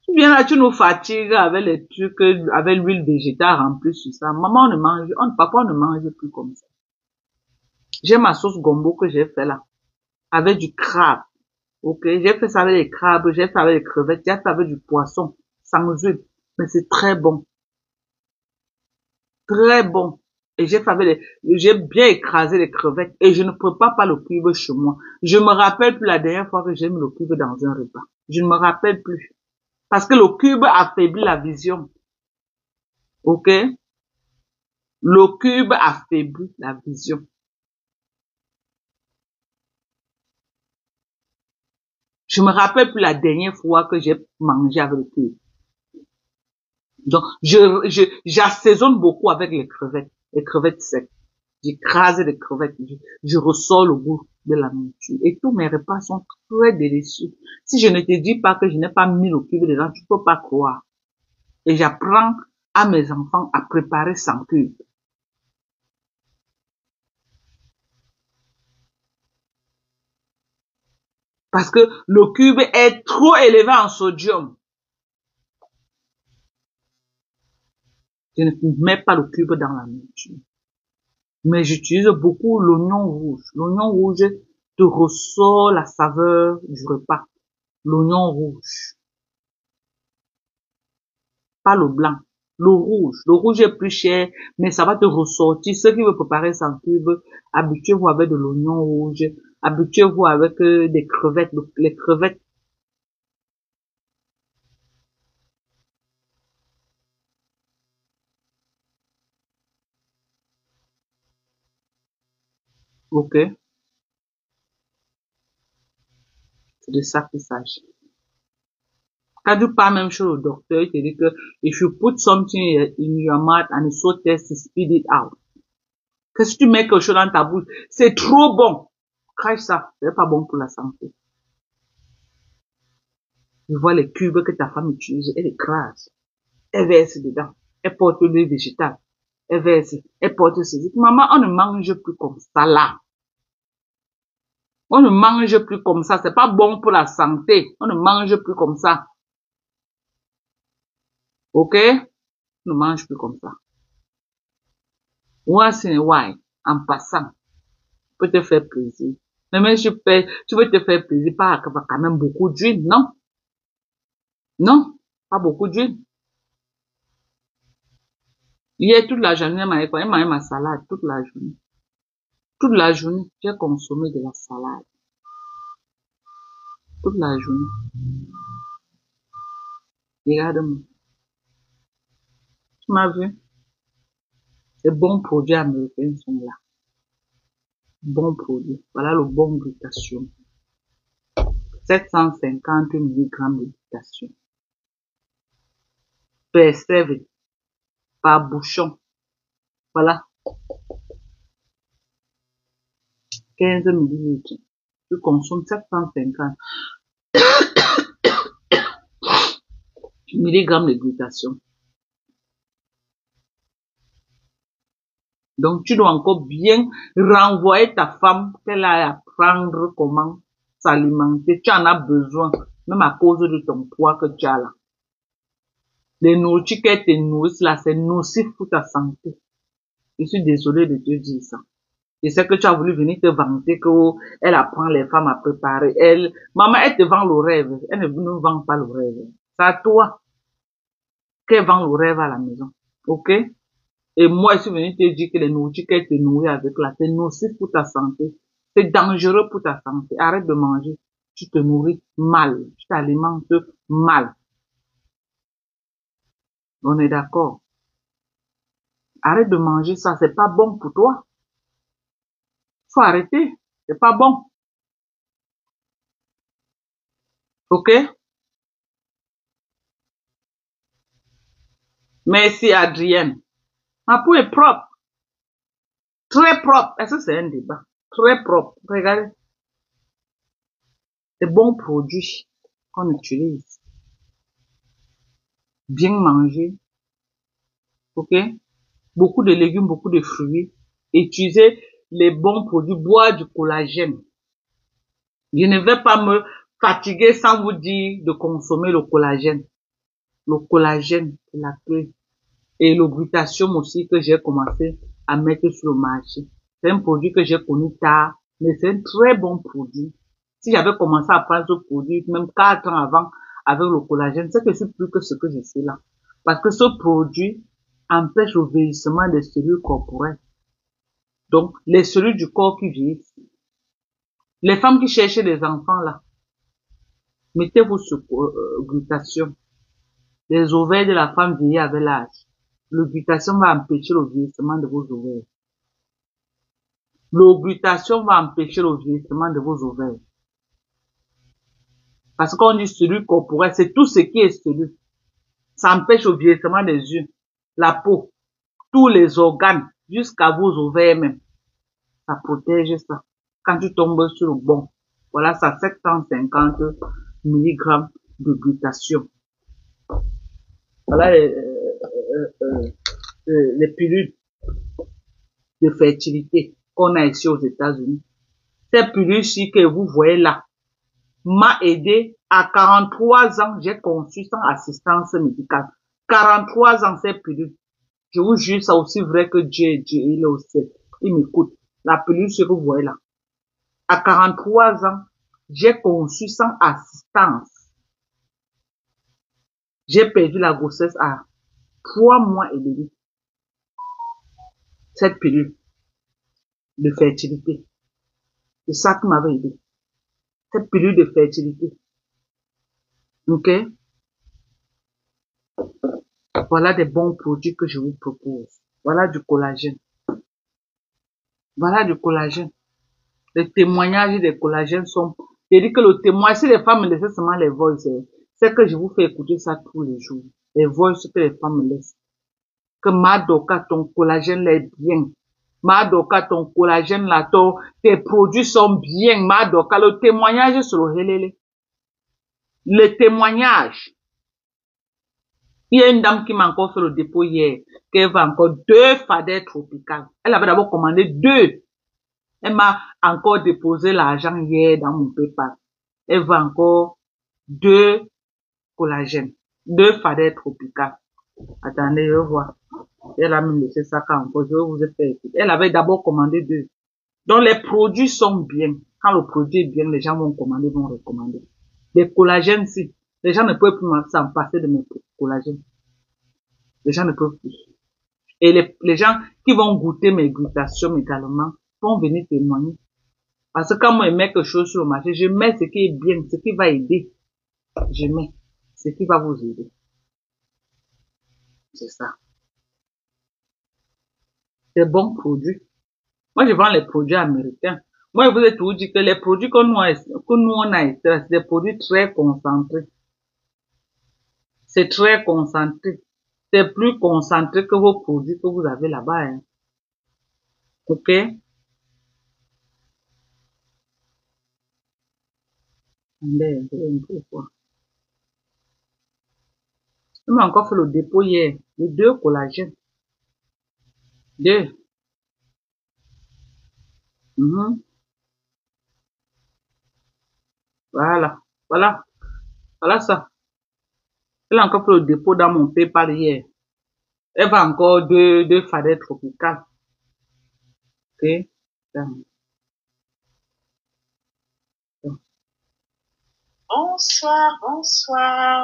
Tu viens là, tu nous fatigues avec les trucs, avec l'huile végétale remplie sur ça. Maman, papa, on ne mange plus comme ça. J'ai ma sauce gombo que j'ai fait là, avec du crabe. Ok, j'ai fait ça avec les crabes, j'ai fait avec les crevettes, j'ai fait avec du poisson, sans huile. Mais c'est très bon. Très bon. Et j'ai bien écrasé les crevettes et je ne prépare pas le cube chez moi. Je me rappelle plus la dernière fois que j'ai mis le cube dans un repas. Je ne me rappelle plus. Parce que le cube affaiblit la vision. Ok? Le cube affaiblit la vision. Je me rappelle plus la dernière fois que j'ai mangé avec le cube. Donc, j'assaisonne beaucoup avec les crevettes secs. J'écrase les crevettes, je ressors le goût de la nourriture. Et tous mes repas sont très délicieux. Si je ne te dis pas que je n'ai pas mis le cube dedans, tu peux pas croire. Et j'apprends à mes enfants à préparer sans cube. Parce que le cube est trop élevé en sodium. Je ne mets pas le cube dans la nourriture. Mais j'utilise beaucoup l'oignon rouge. L'oignon rouge te ressort la saveur du repas. L'oignon rouge. Pas le blanc. Le rouge. Le rouge est plus cher, mais ça va te ressortir. Ceux qui veulent préparer sans cube, habituez-vous avec de l'oignon rouge. Habituez-vous avec des crevettes. Les crevettes. Ok. C'est de ça qu'il s'agit. Quand tu parles même chez le docteur, il te dit que if you put something in your mouth and it's so tasty, spit it out. Que si tu mets quelque chose dans ta bouche, c'est trop bon. Crache ça, c'est pas bon pour la santé. Je vois les cubes que ta femme utilise, elle écrase, elle verse dedans, elle porte l'huile végétale, elle verse, elle porte ceci. Maman, on ne mange plus comme ça là. On ne mange plus comme ça, c'est pas bon pour la santé. On ne mange plus comme ça. Ok? On ne mange plus comme ça. Once in a while, en passant, peut te faire plaisir. Mais même si tu veux te faire plaisir, pas quand même beaucoup d'huile, non? Non, pas beaucoup d'huile. Hier, toute la journée, elle m'a ma salade, toute la journée. Toute la journée, j'ai consommé de la salade. Toute la journée. Regarde-moi. Tu m'as vu? Les bons produits américains sont là. Bons produits. Voilà le bon glutathione. 750 mg de glutathione. Persévé. Par bouchon. Voilà. 15 ml. Tu consommes 750 mg de glutathione. Donc, tu dois encore bien renvoyer ta femme qu'elle aille apprendre comment s'alimenter. Tu en as besoin, même à cause de ton poids que tu as là. Les nourritures qu'elle te nourrissent là, c'est nocif pour ta santé. Je suis désolée de te dire ça. Je sais que tu as voulu venir te vanter qu'elle apprend les femmes à préparer. Maman, elle te vend le rêve. Elle ne nous vend pas le rêve. C'est à toi qu'elle vend le rêve à la maison. Ok? Et moi, je suis venu te dire que les nourritures qu'elle te nourrit avec là, c'est nocif pour ta santé. C'est dangereux pour ta santé. Arrête de manger. Tu te nourris mal. Tu t'alimentes mal. On est d'accord. Arrête de manger ça. C'est pas bon pour toi. Faut arrêter. C'est pas bon. Ok? Merci, Adrienne. Ma peau est propre. Très propre. Est-ce que c'est un débat? Très propre. Regardez. Des bons produits qu'on utilise. Bien manger. Ok? Beaucoup de légumes, beaucoup de fruits. Utilisez les bons produits. Boire du collagène. Je ne vais pas me fatiguer sans vous dire de consommer le collagène. Le collagène, c'est la clé. Et le glutathione aussi que j'ai commencé à mettre sur le marché. C'est un produit que j'ai connu tard, mais c'est un très bon produit. Si j'avais commencé à prendre ce produit, même 4 ans avant, avec le collagène, c'est que je suis plus que ce que je suis là. Parce que ce produit empêche le vieillissement des cellules corporelles. Donc, les cellules du corps qui vieillissent. Les femmes qui cherchent des enfants là, mettez-vous sur glutathione. Les ovaires de la femme vieillit avec l'âge. Le glutathione va empêcher le vieillissement de vos ovaires. Le glutathione va empêcher le vieillissement de vos ovaires. Parce qu'on dit cellule corporelle, c'est tout ce qui est cellule. Ça empêche le vieillissement des yeux, la peau, tous les organes, jusqu'à vos ovaires même. Ça protège ça. Quand tu tombes sur le bon, voilà, ça 750 mg de glutathione. Voilà les pilules de fertilité qu'on a ici aux États-Unis. Ces pilules-ci que vous voyez là, m'a aidé. À 43 ans, j'ai conçu sans assistance médicale. 43 ans, c'est pilule. Je vous jure, c'est aussi vrai que Dieu, il est au ciel. Il m'écoute. La pilule, ce que vous voyez là. À 43 ans, j'ai conçu sans assistance. J'ai perdu la grossesse à 3 mois et demi. Cette pilule de fertilité. C'est ça qui m'avait aidé. Cette pilule de fertilité. Ok? Voilà des bons produits que je vous propose. Voilà du collagène. Voilà du collagène. Les témoignages des collagènes sont... Je dis que le témoignage, si les femmes me laissent seulement les voices, c'est que je vous fais écouter ça tous les jours. Les voices que les femmes me laissent. Que Madoka, ton collagène est bien. Madoka, ton collagène là, tes produits sont bien. Madoka, le témoignage sur le helele. Le témoignage. Il y a une dame qui m'a encore fait le dépôt hier, qu'elle va encore 2 fadets tropicales. Elle avait d'abord commandé 2. Elle m'a encore déposé l'argent hier dans mon PayPal. Elle veut encore 2 collagènes, 2 fadets tropicales. Attendez, je vois. Elle a même laissé ça quand encore. Je vais vous faire écouter. Elle avait d'abord commandé 2. Donc les produits sont bien. Quand le produit est bien, les gens vont commander, vont recommander. Les collagènes, si. Les gens ne peuvent plus s'en passer de mes collagènes. Les gens ne peuvent plus. Et les gens qui vont goûter mes glutations également vont venir témoigner. Parce que quand moi je mets quelque chose sur le marché, je mets ce qui est bien, ce qui va aider. Je mets ce qui va vous aider. C'est ça. Des bons produits. Moi, je vends les produits américains. Moi, je vous ai toujours dit que les produits que nous on a extraits, c'est des produits très concentrés. C'est très concentré. C'est plus concentré que vos produits que vous avez là-bas. Hein. Ok? On m'a encore fait le dépôt hier de 2 collagènes. 2. Voilà. Voilà. Voilà ça. Elle a encore fait le dépôt dans mon PayPal hier. Elle va encore 2 fadets tropicales. Ok? Bonsoir,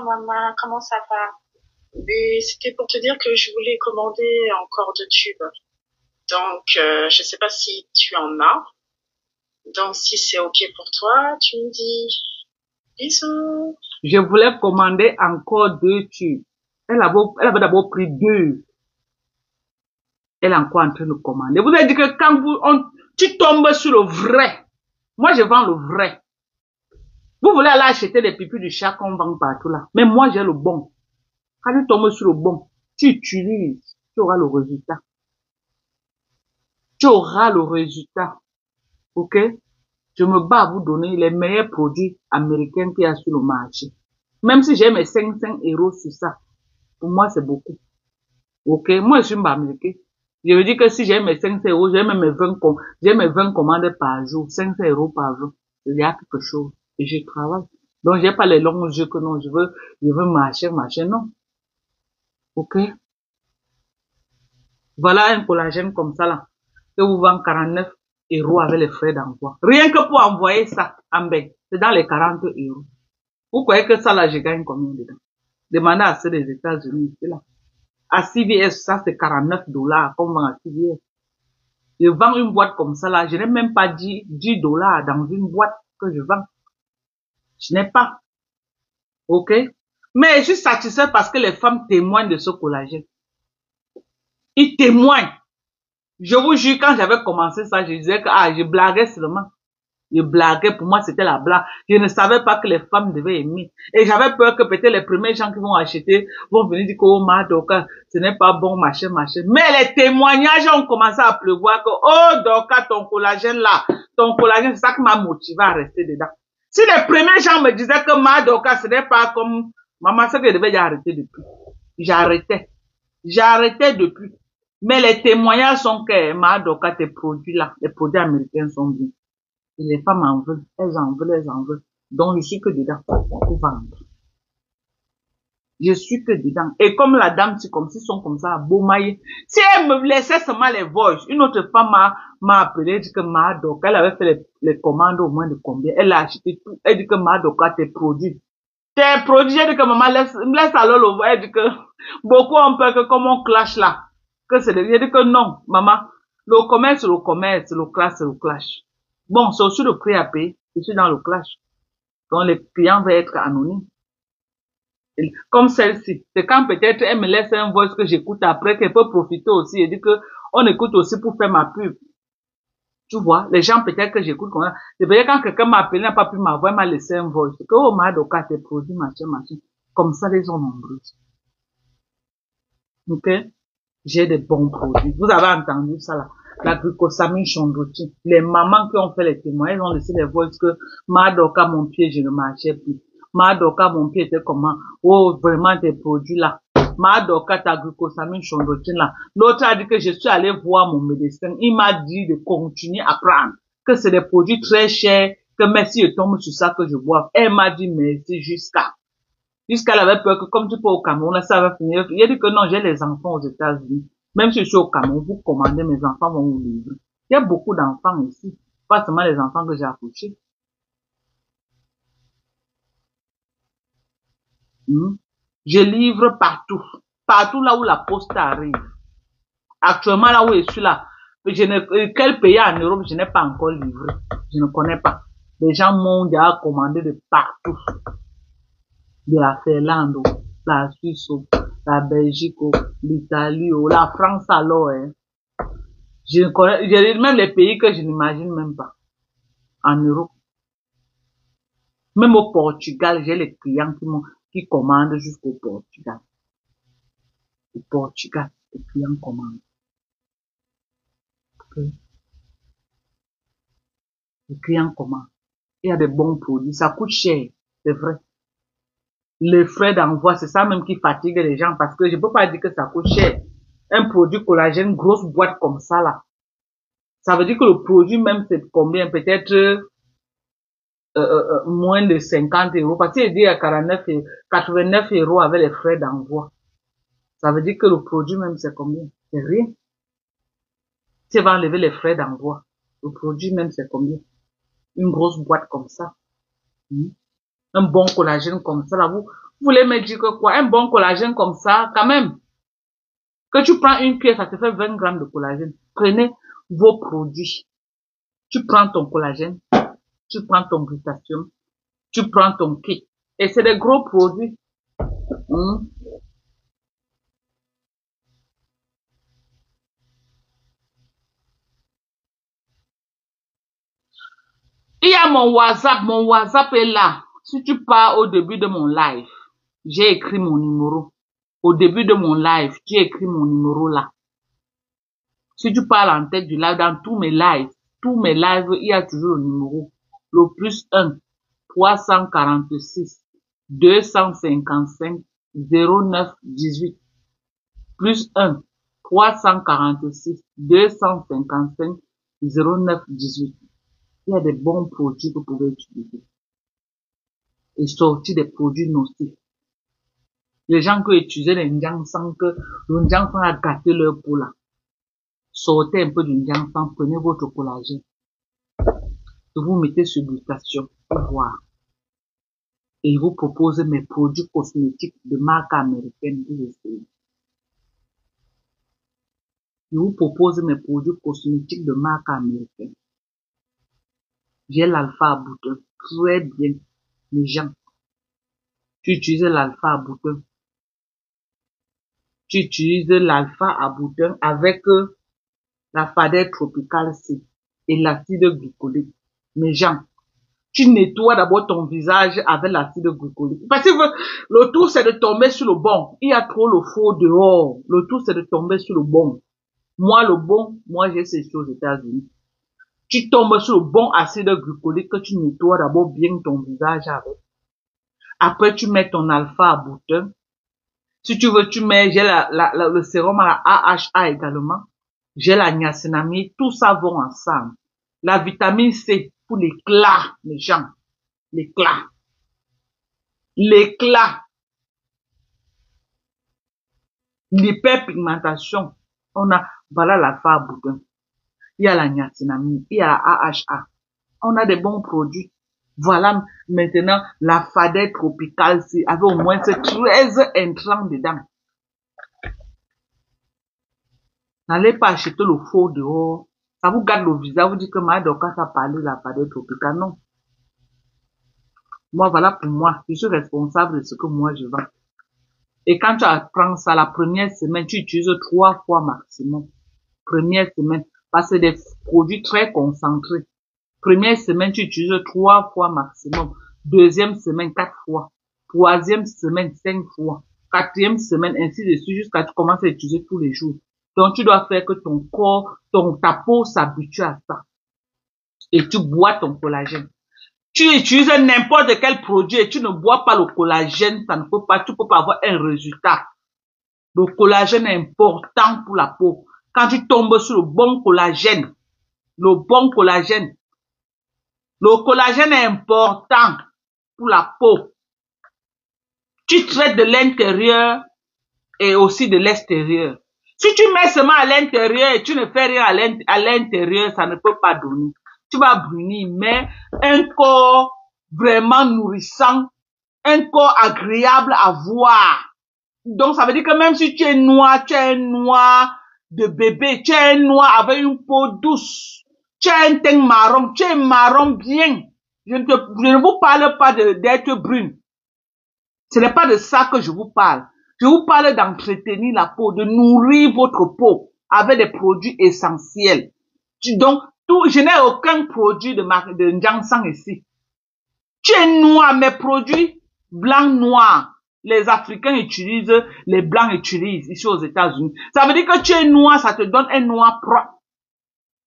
maman. Comment ça va? Mais c'était pour te dire que je voulais commander encore 2 tubes. Donc, je sais pas si tu en as. Donc, si c'est OK pour toi, tu me dis. Bisous. Je voulais commander encore 2 tubes. Elle avait d'abord pris 2. Elle est encore en train de commander. Vous avez dit que quand tu tombes sur le vrai. Moi, je vends le vrai. Vous voulez aller acheter des pipis du chat qu'on vend partout là. Mais moi, j'ai le bon. Quand tu tombes sur le bon, tu utilises, tu auras le résultat. Tu auras le résultat. Ok? Je me bats à vous donner les meilleurs produits américains qu'il y a sur le marché. Même si j'ai mes 500 € sur ça. Pour moi, c'est beaucoup. Ok? Moi, je suis pas américain. Je veux dire que si j'ai mes 500 €, j'ai mes 20 commandes par jour, 500 € par jour. Il y a quelque chose. Et je travaille. Donc, j'ai pas les longs yeux que non, je veux marcher, non. Ok? Voilà un collagène comme ça, là. Que vous vendez 49 € avec les frais d'envoi. Rien que pour envoyer ça, en bain. C'est dans les 40 €. Vous croyez que ça, là, je gagne combien dedans? Demandez à ceux des États-Unis, c'est là. À CVS, ça, c'est 49 $, comme vend à CVS. Je vends une boîte comme ça, là. Je n'ai même pas 10 $, dans une boîte que je vends. Je n'ai pas. Ok? Mais je suis satisfait parce que les femmes témoignent de ce collagène. Ils témoignent. Je vous jure, quand j'avais commencé ça, je disais que, je blaguais seulement. Je blaguais, pour moi, c'était la blague. Je ne savais pas que les femmes devaient aimer. Et j'avais peur que peut-être les premiers gens qui vont acheter vont venir dire que, oh, Madoka, ce n'est pas bon, machin. Mais les témoignages ont commencé à pleuvoir que, oh, Doka, ton collagène là, c'est ça qui m'a motivé à rester dedans. Si les premiers gens me disaient que Madoka, ce n'est pas comme, maman, c'est que je devais y arrêter depuis. J'arrêtais depuis. Mais les témoignages sont que, Madoka, tes produits là, les produits américains sont bien. Et les femmes en veulent, elles en veulent. Donc, je suis que dedans pour vendre. Je suis que dedans. Et comme la dame, c'est comme si sont comme ça, Beaumaye. Si elle me laissait seulement les voices, une autre femme m'a appelé, dit que Madoc, elle avait fait les commandes au moins de combien. Elle a acheté tout. Elle dit que Madoc a tes produits. Tes produits, elle dit que maman, laisse alors le voir. Elle dit que beaucoup ont peur que comme on clash là, que c'est elle dit que non, maman. Le commerce, c'est le commerce, le clash, c'est le clash. Bon, c'est aussi le prix à payer. Je suis dans le clash. Donc, les clients vont être anonymes. Comme celle-ci. C'est quand peut-être elle me laisse un voice que j'écoute après, qu'elle peut profiter aussi et dire que on écoute aussi pour faire ma pub. Tu vois, les gens peut-être que j'écoute comme ça. C'est peut-être quand quelqu'un m'a appelé, n'a pas pu m'avoir, il m'a laissé un voice. Que, oh, Madoka, tes produits, machin, machin. Comme ça, les gens nombreux. Ok? J'ai des bons produits. Vous avez entendu ça là? La glucosamine chondroïtine. Les mamans qui ont fait les témoignages ont laissé les voices que Madoka, mon pied, je ne marchais plus. Madoka, mon pied était comment? Oh, vraiment tes produits là. Madoka, ta glucosamine chondroïtine là. L'autre a dit que je suis allé voir mon médecin. Il m'a dit de continuer à prendre. Que c'est des produits très chers. Que merci, je tombe sur ça que je bois. Elle m'a dit merci jusqu'elle avait peur que comme tu peux au Cameroun, là, ça va finir. Il a dit que non, j'ai les enfants aux États-Unis. Même si je suis au Cameroun, vous commandez, mes enfants vont vous livrer. Il y a beaucoup d'enfants ici. Pas seulement les enfants que j'ai accouchés. Je livre partout. Partout là où la poste arrive. Actuellement, là où je suis là, quel pays en Europe je n'ai pas encore livré? Je ne connais pas. Les gens m'ont déjà commandé de partout. De la Finlande, la Suisse, la Belgique, l'Italie, la France alors, hein. Je connais, même les pays que je n'imagine même pas. En Europe. Même au Portugal, j'ai les clients qui commandent jusqu'au Portugal. Au Portugal, les clients commandent. Okay. Les clients commandent. Il y a des bons produits. Ça coûte cher, c'est vrai. Les frais d'envoi, c'est ça même qui fatigue les gens parce que je peux pas dire que ça coûte cher. Un produit collagène, grosse boîte comme ça là. Ça veut dire que le produit même c'est combien? Peut-être moins de 50 euros. Parce qu'il dit à 89 euros avec les frais d'envoi. Ça veut dire que le produit même c'est combien? C'est rien. Tu vas enlever les frais d'envoi. Le produit même c'est combien? Une grosse boîte comme ça. Un bon collagène comme ça là. Vous voulez me dire que quoi? Un bon collagène comme ça, quand même. Que tu prends une cuillère, ça te fait 20 grammes de collagène. Prenez vos produits. Tu prends ton collagène. Tu prends ton glutathione, tu prends ton kit. Et c'est des gros produits. Il y a mon WhatsApp est là. Si tu pars au début de mon live, j'ai écrit mon numéro. Au début de mon live, j'ai écrit mon numéro là. Si tu parles en tête du live, dans tous mes lives, il y a toujours le numéro. Le plus 1, 346, 255, 09, 18. Plus 1, 346, 255, 09, 18. Il y a des bons produits que vous pouvez utiliser. Et sortir des produits nocifs. Les gens qui utilisent les Njansang, que le Njansang a gâté leur peau là. Sortez un peu du Njansang, prenez votre collagène. Et vous mettez sur glutathione pour voir. Et ils vous proposent mes produits cosmétiques de marque américaine. Je vous propose mes produits cosmétiques de marque américaine. J'ai l'alpha à bouton. Très bien. Les gens. Tu utilises l'alpha à bouton. Tu utilises l'alpha à bouton avec la fadette tropicale C et l'acide glycolique. Mes gens. Tu nettoies d'abord ton visage avec l'acide glycolique. Parce que le tout c'est de tomber sur le bon. Il y a trop le faux dehors. Le tout c'est de tomber sur le bon. Moi le bon, moi j'ai ces choses aux États-Unis. Tu tombes sur le bon acide glycolique que tu nettoies d'abord bien ton visage avec. Après, tu mets ton alpha à bouton. Si tu veux, tu mets, j'ai le sérum à la AHA également. J'ai la niacinamide. Tout ça va ensemble. La vitamine C pour l'éclat, les gens. l'éclat. L'éclat. L'hyperpigmentation. On a, voilà la femme boudin. Il y a la niacinamide, il y a la AHA. On a des bons produits. Voilà maintenant la fadette tropicale, avec au moins 13 intrants dedans. N'allez pas acheter le faux dehors. Ça vous garde le visage, vous dites que Madoka ça parle de la fadette tropicale. Non. Moi, voilà pour moi. Je suis responsable de ce que moi je vends. Et quand tu apprends ça, la première semaine, tu utilises 3 fois maximum. Première semaine. Parce que c'est des produits très concentrés. Première semaine, tu utilises 3 fois maximum. Deuxième semaine, 4 fois. Troisième semaine, 5 fois. Quatrième semaine, ainsi de suite, jusqu'à ce que tu commences à utiliser tous les jours. Donc, tu dois faire que ton corps, ta peau s'habitue à ça. Et tu bois ton collagène. Tu utilises n'importe quel produit et tu ne bois pas le collagène, ça ne peut pas, tu peux pas avoir un résultat. Le collagène est important pour la peau. Quand tu tombes sur le bon collagène, le collagène est important pour la peau. Tu traites de l'intérieur et aussi de l'extérieur. Si tu mets seulement à l'intérieur et tu ne fais rien à l'intérieur, ça ne peut pas donner. Tu vas brunir, mais un corps vraiment nourrissant, un corps agréable à voir. Donc, ça veut dire que même si tu es noir, tu es un noir de bébé, tu es un noir avec une peau douce, tu as un teint marron, tu es marron bien. Je ne vous parle pas d'être brune. Ce n'est pas de ça que je vous parle. Je vous parle d'entretenir la peau, de nourrir votre peau avec des produits essentiels. Donc, je n'ai aucun produit de Njansang ici. Tu es noir, mes produits blancs noirs. Les Africains utilisent, les Blancs utilisent ici aux États-Unis. Ça veut dire que tu es noir, ça te donne un noir propre.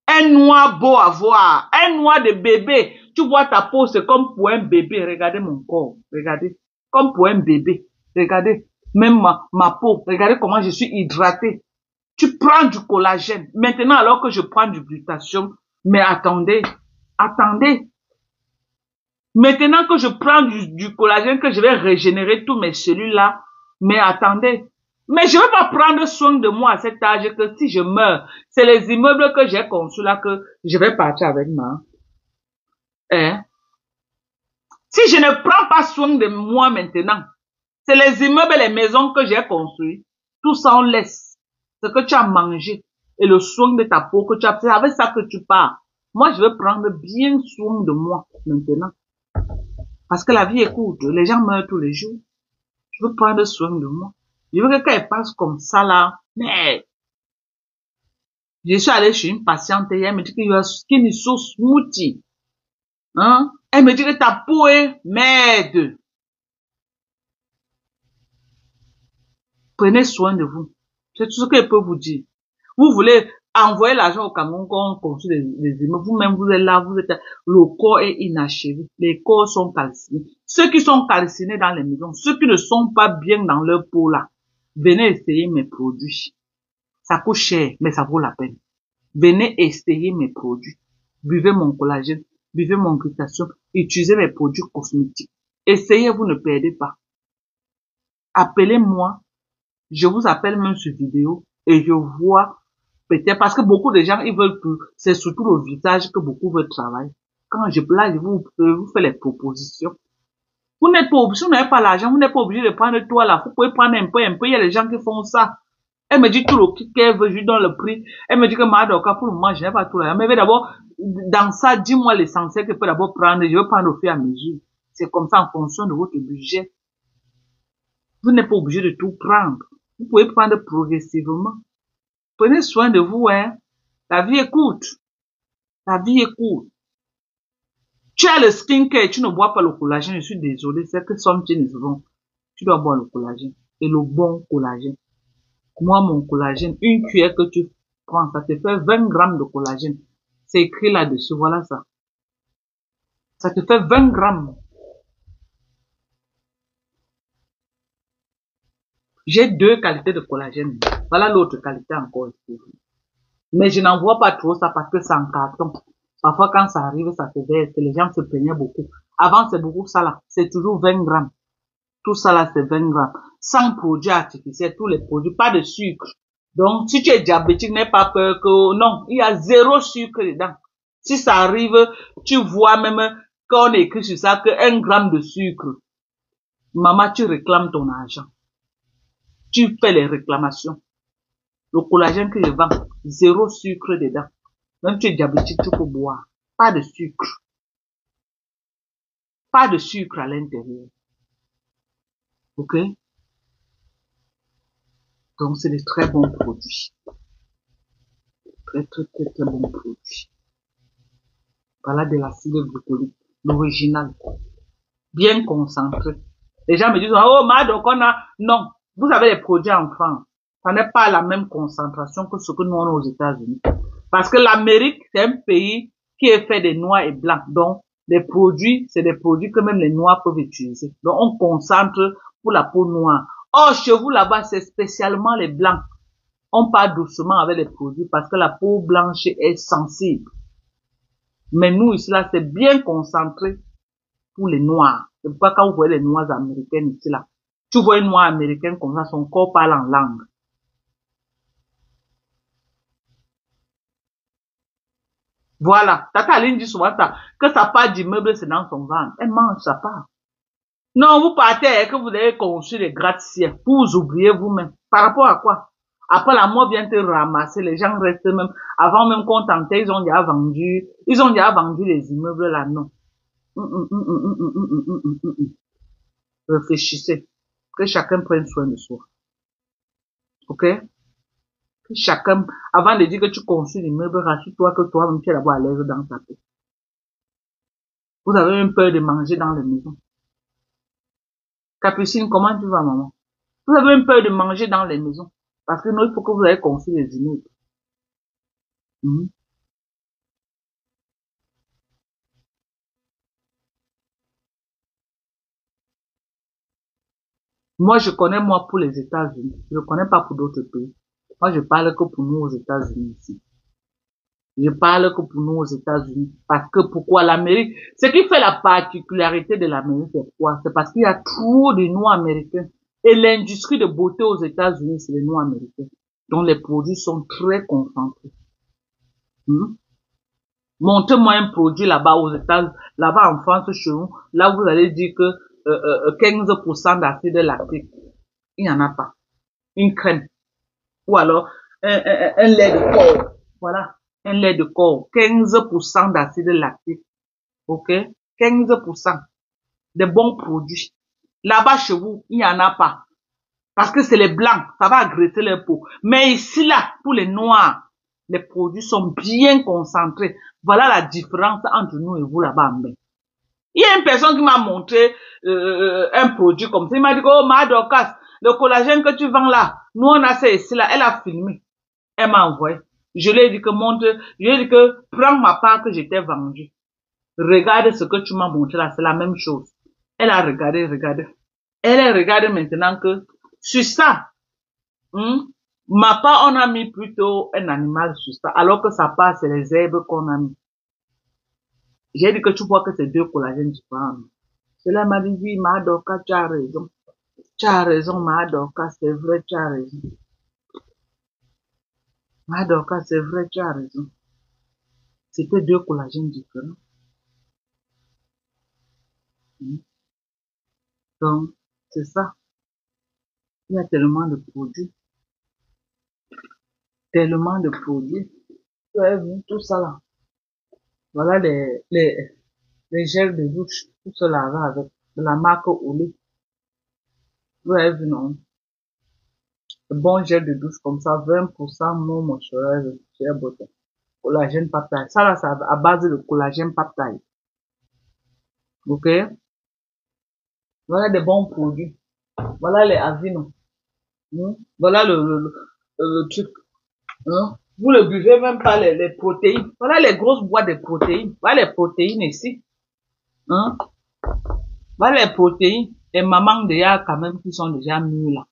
Un noir beau à voir. Un noir de bébé. Tu vois ta peau, c'est comme pour un bébé. Regardez mon corps. Regardez. Comme pour un bébé. Regardez. Même ma peau. Regardez comment je suis hydratée. Tu prends du collagène. Maintenant, alors que je prends du glutathione, mais attendez. Maintenant que je prends du collagène, que je vais régénérer tous mes cellules là, mais attendez. Mais je ne vais pas prendre soin de moi à cet âge que si je meurs, c'est les immeubles que j'ai conçus là que je vais partir avec moi. Hein? Si je ne prends pas soin de moi maintenant, c'est les immeubles et les maisons que j'ai construits. Tout ça on laisse. Ce que tu as mangé et le soin de ta peau que tu as fait, c'est avec ça que tu pars. Moi, je vais prendre bien soin de moi maintenant. Parce que la vie est courte. Les gens meurent tous les jours. Je veux prendre soin de moi. Je veux que quand elle passe comme ça là, mais je suis allée chez une patiente et elle me dit que you are skin is so smoothie. Hein? Elle me dit que ta peau est merde. Prenez soin de vous. C'est tout ce que je peux vous dire. Vous voulez envoyer l'argent au Cameroun quand on construit les immeubles. Vous-même, vous êtes là, le corps est inachevé. Les corps sont calcinés. Ceux qui sont calcinés dans les maisons, ceux qui ne sont pas bien dans leur peau là, venez essayer mes produits. Ça coûte cher, mais ça vaut la peine. Venez essayer mes produits. Buvez mon collagène, buvez mon glutathione, utilisez mes produits cosmétiques. Essayez, vous ne perdez pas. Appelez-moi. Je vous appelle même sur vidéo et je vois peut-être parce que beaucoup de gens ils veulent que c'est surtout le visage que beaucoup veulent travailler. Quand je vous fais les propositions. Vous n'êtes pas obligé, vous n'avez pas l'argent, vous n'êtes pas obligé de prendre toi là. Vous pouvez prendre un peu. Il y a des gens qui font ça. Elle me dit tout le kit qu'elle veut, je lui donne le prix. Elle me dit que Madoka, pour le moment, je n'ai pas tout l'argent. Mais d'abord, dans ça, dis-moi l'essentiel que je peux d'abord prendre. Je vais prendre au fur et à mesure. C'est comme ça en fonction de votre budget. Vous n'êtes pas obligé de tout prendre. Vous pouvez prendre progressivement. Prenez soin de vous, hein. La vie est courte. La vie est courte. Tu as le skincare, tu ne bois pas le collagène, je suis désolé, c'est que something is wrong. Tu dois boire le collagène. Et le bon collagène. Moi, mon collagène, une cuillère que tu prends, ça te fait 20 grammes de collagène. C'est écrit là-dessus, voilà ça. Ça te fait 20 grammes. J'ai 2 qualités de collagène. Voilà l'autre qualité encore. Mais je n'en vois pas trop ça parce que c'est en carton. Parfois quand ça arrive, ça se verse. Les gens se plaignaient beaucoup. Avant, c'est beaucoup ça là. C'est toujours 20 grammes. Tout ça là, c'est 20 grammes. Sans produits artificiels, tous les produits, pas de sucre. Donc, si tu es diabétique, n'aie pas peur que, non, il y a 0 sucre dedans. Si ça arrive, tu vois même quand on écrit sur ça que 1 gramme de sucre. Maman, tu réclames ton argent. Tu fais les réclamations. Le collagène que je vends, 0 sucre dedans. Même tu es diabétique, tu peux boire. Pas de sucre. Pas de sucre à l'intérieur. Ok? Donc, c'est des très bons produits. Très bons produits. Voilà de l'acide glycolique. L'original. Bien concentré. Les gens me disent, oh, Mado, qu'on a, non. Vous avez les produits en France. Ça n'est pas la même concentration que ce que nous avons aux États-Unis. Parce que l'Amérique, c'est un pays qui est fait de noirs et blancs. Donc, les produits, c'est des produits que même les noirs peuvent utiliser. Donc, on concentre pour la peau noire. Or, chez vous, là-bas, c'est spécialement les blancs. On part doucement avec les produits parce que la peau blanche est sensible. Mais nous, ici, là, c'est bien concentré pour les noirs. C'est pourquoi quand vous voyez les noirs américaines ici, là, tu vois une noire américaine comme ça, son corps parle en langue. Voilà. Tata Aline dit souvent ça, que sa part d'immeuble, c'est dans son ventre. Elle mange sa part. Non, vous partez et que vous avez conçu les gratte-ciels. Vous oubliez vous-même. Par rapport à quoi? Après la mort vient te ramasser, les gens restent même, avant même qu'on tentait, ils ont déjà vendu les immeubles là, non. Réfléchissez. Que chacun prenne soin de soi. Ok? Que chacun, avant de dire que tu construis l'immeuble, rassure-toi que toi-même tu es d'abord à l'aise dans ta peau. Vous avez même peur de manger dans les maisons. Capucine, comment tu vas, maman? Vous avez même peur de manger dans les maisons. Parce que non, il faut que vous ayez construit les immeubles. Moi, je connais moi pour les États-Unis. Je ne connais pas pour d'autres pays. Moi, je parle que pour nous aux États-Unis ici. Je parle que pour nous aux États-Unis. Parce que pourquoi l'Amérique? Ce qui fait la particularité de l'Amérique, c'est quoi? C'est parce qu'il y a trop de Noirs américains. Et l'industrie de beauté aux États-Unis, c'est les Noirs américains. Donc les produits sont très concentrés. Montrez-moi un produit là-bas aux États-Unis, là-bas en France, chez nous. Là, vous allez dire que 15% d'acide lactique. Il n'y en a pas. Une crème. Ou alors un lait de corps. Voilà. Un lait de corps. 15% d'acide lactique. Ok? 15%. Des bons produits. Là-bas chez vous, il n'y en a pas. Parce que c'est les blancs. Ça va agresser leur peau. Mais ici, là, pour les noirs, les produits sont bien concentrés. Voilà la différence entre nous et vous là-bas. Il y a une personne qui m'a montré un produit comme ça. Il m'a dit, oh, ma Dorcas, le collagène que tu vends là, nous on a ça ici là. Elle a filmé. Elle m'a envoyé. Je lui ai dit que prends ma part que j'étais vendue. Regarde ce que tu m'as montré là, c'est la même chose. Elle a regardé. Elle regarde maintenant que sur ça, ma part, on a mis plutôt un animal sur ça, alors que sa part, c'est les herbes qu'on a mis. J'ai dit que tu vois que c'est 2 collagènes différents. Cela m'a dit, oui, ma Dorcas, tu as raison. Tu as raison, ma Dorcas, c'est vrai, tu as raison. Ma Dorcas, c'est vrai, tu as raison. C'était 2 collagènes différents. Donc, c'est ça. Il y a tellement de produits. Tellement de produits. Vous avez vu tout ça là. Voilà les gels de douche. Tout se laver avec de la marque Olé. Vous avez vu, non? Le bon gel de douche comme ça, 20% mon moisturiser, c'est beauté. Collagène peptide. Ça là, c'est à base de collagène peptide. Ok? Voilà des bons produits. Voilà les Avino. Voilà le truc. Vous ne buvez même pas les protéines. Voilà les grosses boîtes de protéines. Voilà les protéines ici. Voilà les protéines. Les mamans déjà quand même qui sont déjà mûres là.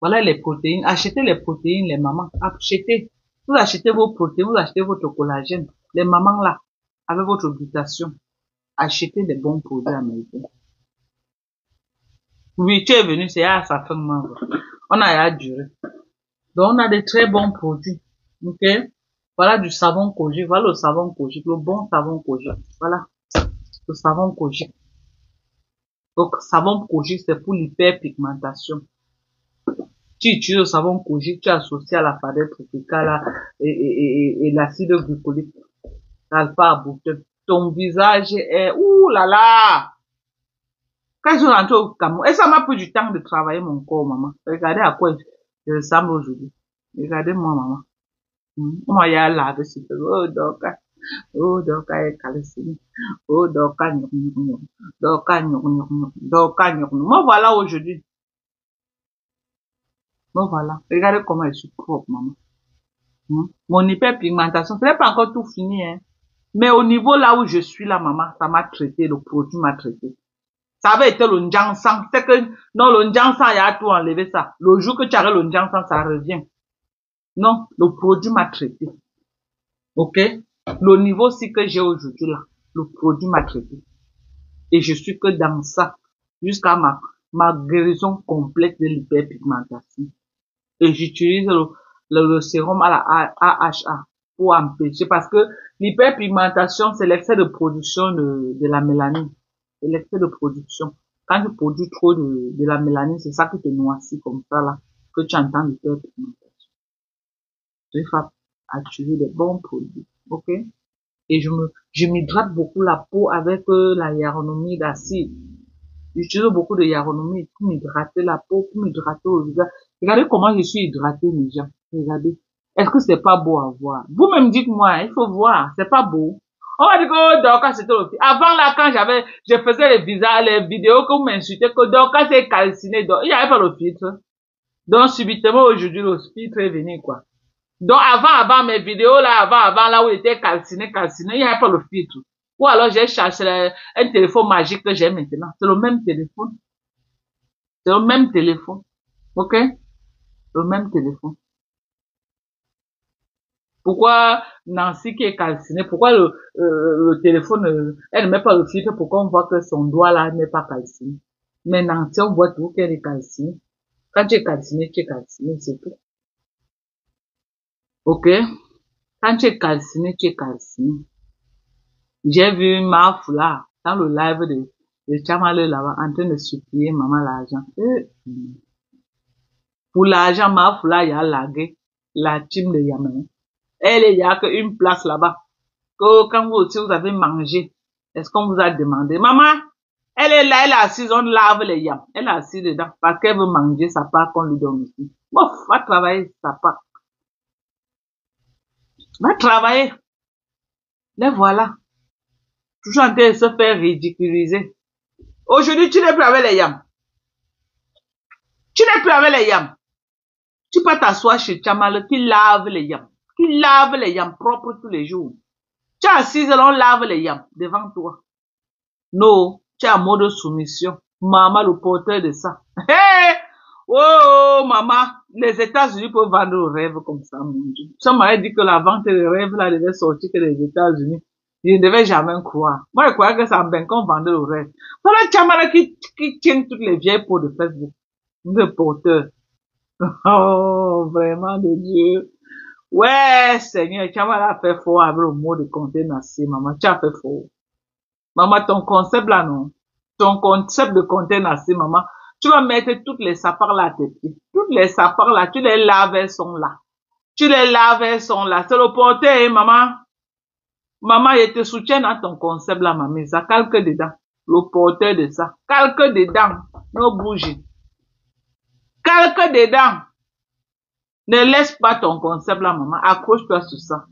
Voilà les protéines. Achetez les protéines, les mamans. Achetez. Vous achetez vos protéines, vous achetez votre collagène. Les mamans là, avec votre glutation. acheter des bons produits américains. Oui, tu es venu, c'est à ça fait mal. On a duré. Donc, on a des très bons produits. Ok? Voilà du savon Kojic. Voilà le savon Kojic. Le bon savon Kojic. Voilà. Le savon Kojic. Donc, savon Kojic, c'est pour l'hyperpigmentation. Tu utilises le savon Kojic, tu associes à la fadette tropicale et l'acide glycolique. Alpha-aboutin. Ton visage est, ouh là là! Quand je suis rentrée au Cameroun, et ça m'a pris du temps de travailler mon corps, maman. Regardez à quoi je ressemble aujourd'hui. Regardez-moi, maman. Moi, il y a là, oh, donc, est calciné. Oh, donc, moi, voilà aujourd'hui. Moi, voilà. Regardez comment je suis propre, maman. Mon hyperpigmentation, ce n'est pas encore tout fini, hein. Mais au niveau là où je suis là, maman, ça m'a traité, le produit m'a traité. Ça avait été le Njansan. C'est que, non, le Njansan, il y a tout enlevé ça. Le jour que tu arrêtes le Njansan, ça revient. Non, le produit m'a traité. Ok? Le niveau aussi que j'ai aujourd'hui là, le produit m'a traité. Et je suis que dans ça, jusqu'à ma guérison complète de l'hyperpigmentation. Et j'utilise le sérum à la AHA pour empêcher, parce que l'hyperpigmentation, c'est l'excès de production de la mélanine. C'est l'excès de production. Quand tu produis trop de la mélanine, c'est ça qui te noircit comme ça, là, que tu entends l'hyperpigmentation. Il faut utiliser des bons produits, ok? Et je m'hydrate beaucoup la peau avec la hyaluronide d'acide. J'utilise beaucoup de hyaluronide pour m'hydrater la peau, pour m'hydrater au visage. Regardez comment je suis hydratée, mes gens. Regardez. Est-ce que c'est pas beau à voir? Vous-même dites-moi, il faut voir. C'est pas beau. On va dire que Dorcas c'était le film. Avant là, quand je faisais les visages, les vidéos que vous m'insultez, que Dorcas c'est calciné, donc il n'y avait pas le filtre. Donc, subitement, aujourd'hui, le filtre est venu, quoi. Donc, avant mes vidéos là, avant là où il était calciné, il n'y avait pas le filtre. Ou alors, j'ai cherché un téléphone magique que j'ai maintenant. C'est le même téléphone. C'est le même téléphone. Ok? Le même téléphone. Pourquoi Nancy qui est calcinée, pourquoi le téléphone, elle ne met pas le filtre, pourquoi on voit que son doigt là n'est pas calciné? Mais Nancy, on voit tout qu'elle est calcinée. Quand tu es calciné, c'est tout. Ok? Quand tu es calciné, tu es calciné. J'ai vu Maf là, dans le live de Chamale là-bas, en train de supplier maman l'argent. Pour l'argent, Maf là, il y a lagué la team de Yamen. Elle, il y a qu'une place là-bas. Que quand vous aussi, vous avez mangé, est-ce qu'on vous a demandé, maman, elle est là, elle est assise, on lave les yams. Elle est assise dedans, parce qu'elle veut manger sa part qu'on lui donne aussi. Bon, va travailler sa part. Va travailler. Les voilà. Toujours en train de se faire ridiculiser. Aujourd'hui, tu n'es plus avec les yams. Tu n'es plus avec les yams. Tu peux t'asseoir chez Chamal qui lave les yams. Qui lave les yams propres tous les jours. Tu es assise, on lave les yams devant toi. Non, tu es en mode soumission. Maman, le porteur de ça. Hey! Oh, maman, les États-Unis peuvent vendre le rêve comme ça, mon Dieu. Ça m'avait dit que la vente des rêves, là, devait sortir que les États-Unis. Je ne devais jamais croire. Moi, je croyais que ça en bien qu'on vendait le rêve. Voilà, Chamala qui tient toutes les vieilles peaux de Facebook. Le porteur. Oh, vraiment de Dieu. Ouais, Seigneur, Chamala a fait fort avec le mot de compter Nassi, maman. Tu as fait fort. Maman, ton concept là, non. Ton concept de compter Nassi, maman. Tu vas mettre toutes les sapars là à tes pieds. Toutes les sapars là, tu les laves, elles sont là. Tu les laves, elles sont là. C'est le porteur, hein, maman. Maman, je te soutiens dans ton concept là, maman. Ça calque dedans. Le porteur de ça. Calque dedans. Ne bouge. Calque dedans. Ne laisse pas ton concept là, maman. Accroche-toi sur ça.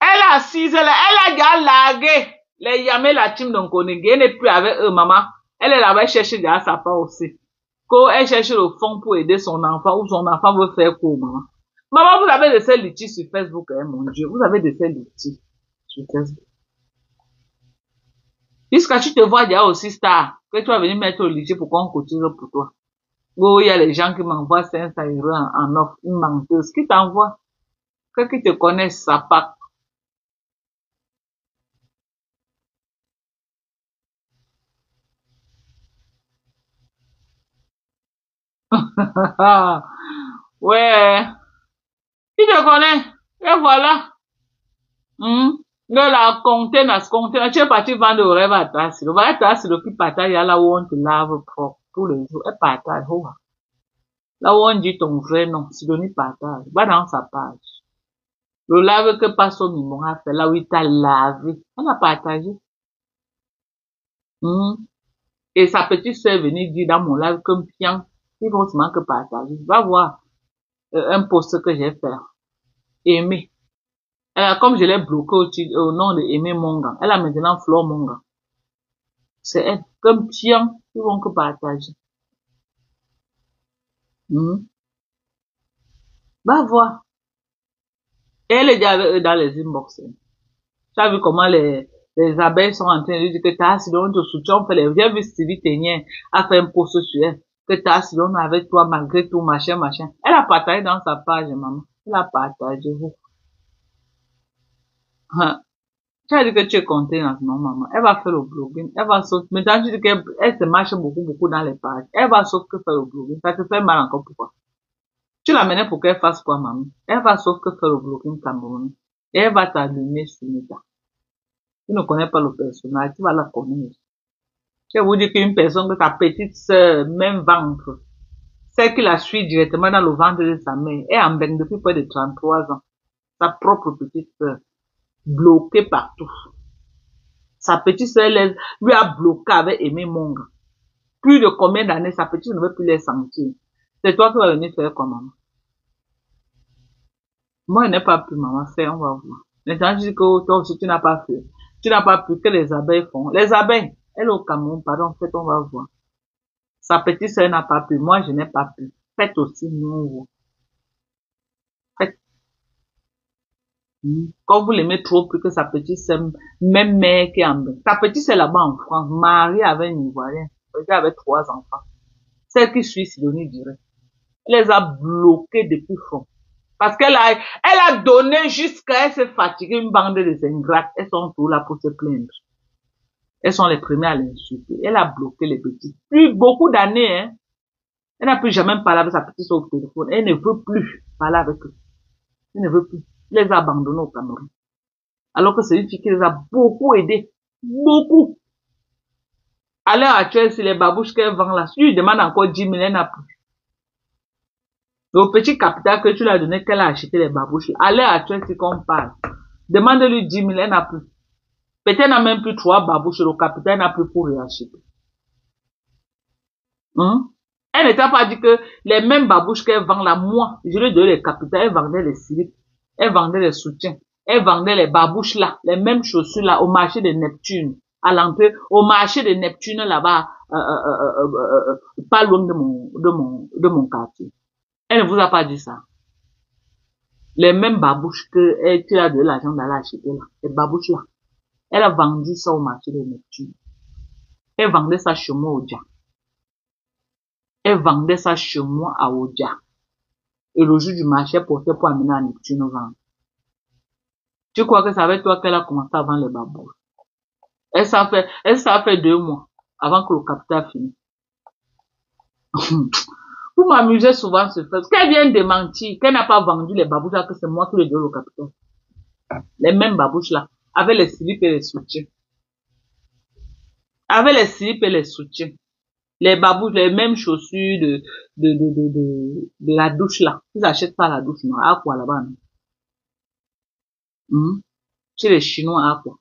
Elle est assise là. Elle a déjà largué les yamé la team donc on est n'est plus avec eux, maman. Elle est là-bas chercher déjà sa part aussi. Quand elle cherche le fond pour aider son enfant ou son enfant veut faire quoi, maman. Maman, vous avez de ces litiges sur Facebook, hein, mon Dieu. Vous avez de ces litiges sur Facebook. Jusqu'à tu te vois déjà aussi star, que tu vas venir mettre au litige pour qu'on cotise pour toi. Oh, il y a les gens qui m'envoient 500 € en offre, une menteuse. Qui t'envoie? Que qui te connaissent, ça part. Ouais, tu te connais. Et voilà. La container, container, tu es parti vendre au rêve à Tassi. Le vrai Tassi, le plus partage, il y a là où on te lave propre tous les jours. Et partage, oh. Là où on dit ton vrai nom, Sidonie partage. Va dans sa page. Le lave que Pastor Mimon a fait, là où il t'a lavé. On a partagé. Et sa petite sœur est venue dire dans mon live comme pian, il faut seulement que partager. Va voir un post que j'ai fait. Aimer. Comme je l'ai bloqué au nom de Aimé Monga, elle a maintenant Flore Monga. C'est elle, comme pian, ils vont que partager. Va voir. Et elle est déjà dans les inbox. Tu as vu comment les abeilles sont en train de dire que t'as si on te soutient, on fait les, j'ai vu Sylvie Ténien a fait un post sur elle, que t'as si on avec toi malgré tout, machin, machin. Elle a partagé dans sa page, maman. Elle a partagé, vous. Tu as dit que tu es content, non, maman. Elle va faire le blogging. Elle va sauf, maintenant tu dis qu'elle se marche beaucoup, beaucoup dans les pages. Elle va sauf que faire le blogging. Ça te fait mal encore pourquoi? Tu l'amenais pour qu'elle fasse quoi, maman? Elle va sauf que faire le blogging Cameroun. Et elle va t'allumer sur Meta. Tu ne connais pas le personnage, tu vas la connaître. Je vais vous dire qu'une personne que ta petite sœur, même ventre, celle qui la suit directement dans le ventre de sa mère, est en bain depuis près de 33 ans. Sa propre petite sœur, bloquée partout. Sa petite sœur lui a bloqué avec Aimé Monga. Plus de combien d'années sa petite ne veut plus les sentir. C'est toi qui vas venir faire comme maman. Moi, je n'ai pas pu, maman, faire, on va voir. Maintenant, je dis que toi aussi, tu n'as pas fait. Tu n'as pas pu, que les abeilles font. Les abeilles, elles au Cameroun, pardon, en fait, on va voir. Sa petite sœur n'a pas pu, moi, je n'ai pas pu. Faites aussi, nous, faites. Quand vous l'aimez trop plus que sa petite sœur, même mère qui est en bain. Sa petite sœur là-bas en France, mariée avec une Ivoirienne, avec 3 enfants. Celle qui suit Sidonie dirait. Elle les a bloqués depuis fond. Parce elle a donné jusqu'à elle se fatiguer une bande de ingrates. Elles sont tous là pour se plaindre. Elles sont les premières à l'insulter. Elle a bloqué les petits. Plus beaucoup d'années, hein. Elle n'a plus jamais parlé avec sa petite sœur au téléphone. Elle ne veut plus parler avec eux. Elle ne veut plus. Elle les a abandonnés au Cameroun. Alors que c'est une fille qui les a beaucoup aidés. Beaucoup. À l'heure actuelle, si les babouches qu'elle vend là, si tu lui demandes encore 10 000, elle n'a plus. Le petit capital que tu lui as donné, qu'elle a acheté les babouches, à l'heure actuelle, si qu'on parle, demande-lui 10 000, elle n'a plus. Peut-être elle n'a même plus 3 babouches, le capital, elle n'a plus pour réacheter. Elle n'était pas dit que les mêmes babouches qu'elle vend là, moi, je lui donnais les capitales, elle vendait les slips, elle vendait les soutiens, elle vendait les babouches là, les mêmes chaussures là, au marché de Neptune, à l'entrée, au marché de Neptune là-bas, pas loin de mon quartier. Elle ne vous a pas dit ça. Les mêmes babouches que tu as de l'argent d'aller acheter là, les babouches là. Elle a vendu ça au marché de Neptune. Elle vendait ça chez moi au Dia. Elle vendait ça chez moi à Odia. Et le jour du marché, elle portait pour amener à Neptune vendre. Tu crois que c'est avec toi qu'elle a commencé à vendre les babouches? Elle s'en fait 2 mois avant que le capital finisse. Vous m'amusez souvent sur Facebook. Qu'elle vient de mentir, qu'elle n'a pas vendu les babouches là, que c'est moi qui les donne au capital. Les mêmes babouches là, avec les slips et les soutiens. Avec les slips et les soutiens. Les babouches, les mêmes chaussures de la douche là. Ils achètent pas la douche, non. À quoi là-bas, non? Chez les Chinois, à quoi?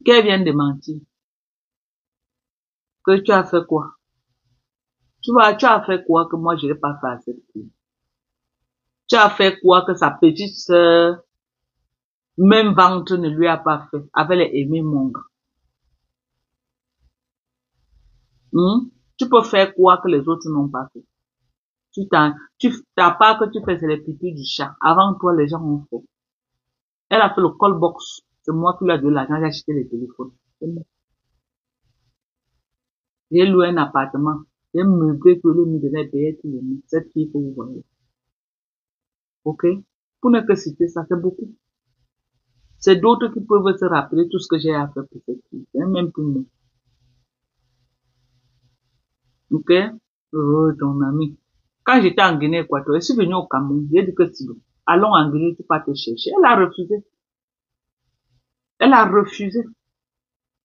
Qu'elle vient de mentir. Que tu as fait quoi? Tu as fait quoi que moi je n'ai pas fait à cette fille? Tu as fait quoi que sa petite sœur, même ventre ne lui a pas fait, avec les Aimé Monga? Tu peux faire quoi que les autres n'ont pas fait? Ta part que tu fais, c'est les pipis du chat. Avant toi, les gens ont fait. Elle a fait le call box. C'est moi qui lui ai donné l'argent, j'ai acheté les téléphones. J'ai loué un appartement. J'ai meublé que le me payer tous les mois. Cette fille que vous voyez. Ok? Pour ne que citer ça, c'est beaucoup. C'est d'autres qui peuvent se rappeler tout ce que j'ai à faire pour cette fille. C'est même plus moi. Ok? Oh, ton ami. Quand j'étais en Guinée équatoriale, je suis venue au Cameroun. J'ai dit que si, allons en Guinée, tu vas te chercher. Elle a refusé. Elle a refusé.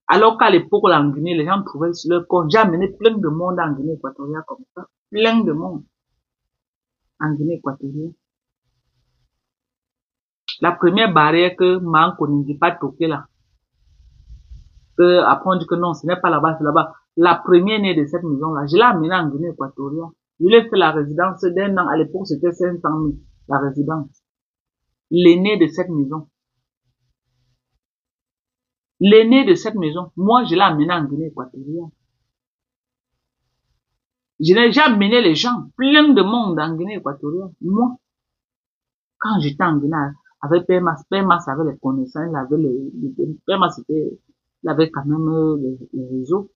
Alors qu'à l'époque, là, en Guinée, les gens trouvaient sur leur compte. J'ai amené plein de monde en Guinée équatoriale comme ça. Plein de monde en Guinée équatoriale. La première barrière que Manko ne dit pas toquer là. Après on dit que non, ce n'est pas là-bas, c'est là-bas. La première née de cette maison-là, je l'ai amenée en Guinée équatoriale. Je lui ai fait la résidence d'un an. À l'époque, c'était 500 000, la résidence. L'aîné de cette maison. L'aîné de cette maison. Moi, je l'ai amené en Guinée équatoriale. Je n'ai jamais amené les gens, plein de monde en Guinée équatoriale. Moi, quand j'étais en Guinée, avec PMAS avait les connaissances, il avait PMAS il avait quand même les réseaux.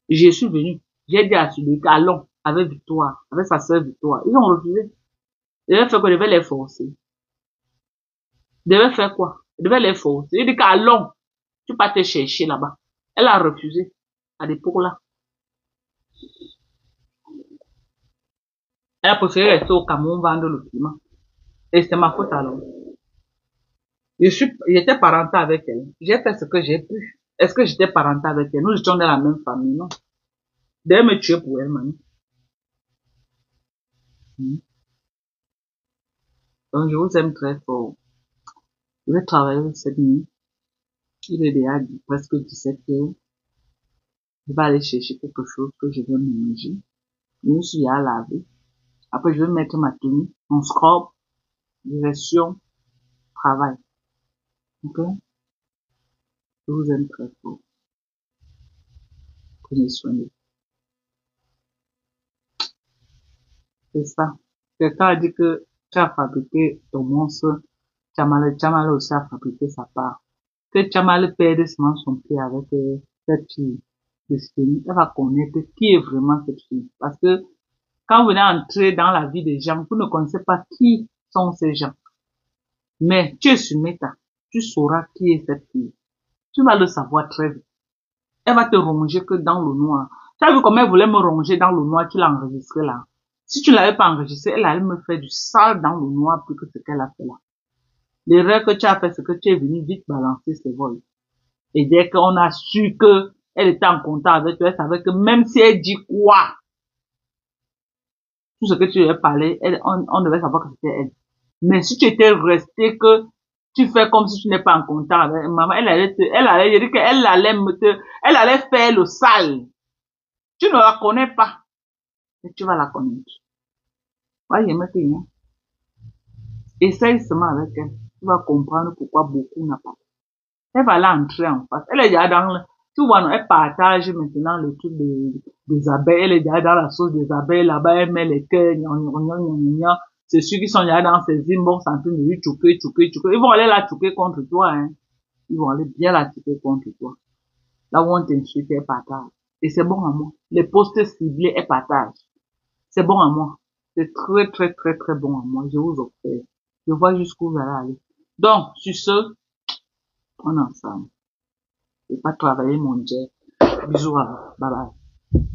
Je suis venu, j'ai dit à celui allons, avec Victoire, avec sa sœur Victoire. Ils ont refusé. Je devais faire quoi? Je devais les forcer. Je devais faire quoi? Je devais les forcer. Il dit qu'allons, tu vas te chercher là-bas. Elle a refusé, à l'époque là. Elle a préféré rester au Cameroun vendre le piment. Et c'est ma faute alors. J'étais parental avec elle. J'ai fait ce que j'ai pu. Est-ce que j'étais parental avec elle? Nous étions dans la même famille, non? D'ailleurs, me tuer pour elle, mamie. Donc, je vous aime très fort. Je vais travailler cette nuit. Il est déjà presque 17 heures. Je vais aller chercher quelque chose que je vais manger. Je me suis à laver. Après, je vais mettre ma tenue, mon scrub, direction, travail. Ok? Je vous aime très fort. Prenez soin de vous. C'est ça. Quelqu'un a dit que tu as fabriqué ton monstre. Chamale aussi a fabriqué sa part. Que Chamale perde seulement son pied avec cette fille. Elle va connaître qui est vraiment cette fille. Parce que quand vous venez entrer dans la vie des gens, vous ne connaissez pas qui sont ces gens. Mais tu es sur Meta. Tu sauras qui est cette fille. Tu vas le savoir très vite. Elle va te ronger que dans le noir. Tu as vu comment elle voulait me ronger dans le noir, tu l'as enregistré là. Si tu ne l'avais pas enregistré, elle allait me faire du sale dans le noir plus que ce qu'elle a fait là. L'erreur que tu as fait, c'est que tu es venu vite balancer ses vols. Et dès qu'on a su que elle était en contact avec toi, elle savait que même si elle dit quoi, tout ce que tu lui as parlé, on devait savoir que c'était elle. Mais si tu étais resté que tu fais comme si tu n'es pas en contact avec maman, elle allait dire qu'elle elle allait faire le sale. Tu ne la connais pas, mais tu vas la connaître. Ouais, maintenant, essaye seulement avec elle. Tu vas comprendre pourquoi beaucoup n'a pas. Elle va l'entrer en face. Elle est déjà dans le, tu vois, elle partage maintenant le truc des abeilles. Elle est déjà dans la sauce des abeilles. Là-bas, elle met les cœurs, c'est ceux qui sont déjà dans ces inbox en train de lui choquer. Ils vont aller la choquer contre toi, hein. Ils vont aller bien la choquer contre toi. Là où on t'insulte, elle partage. Et c'est bon à moi. Les postes ciblés, elle partage. C'est bon à moi. C'est très, très, très, très bon à moi. Je vous offre. Je vois jusqu'où vous allez aller. Donc, sur ce, on est ensemble. Je vais pas travailler mon jet. Bisous à vous. Bye bye.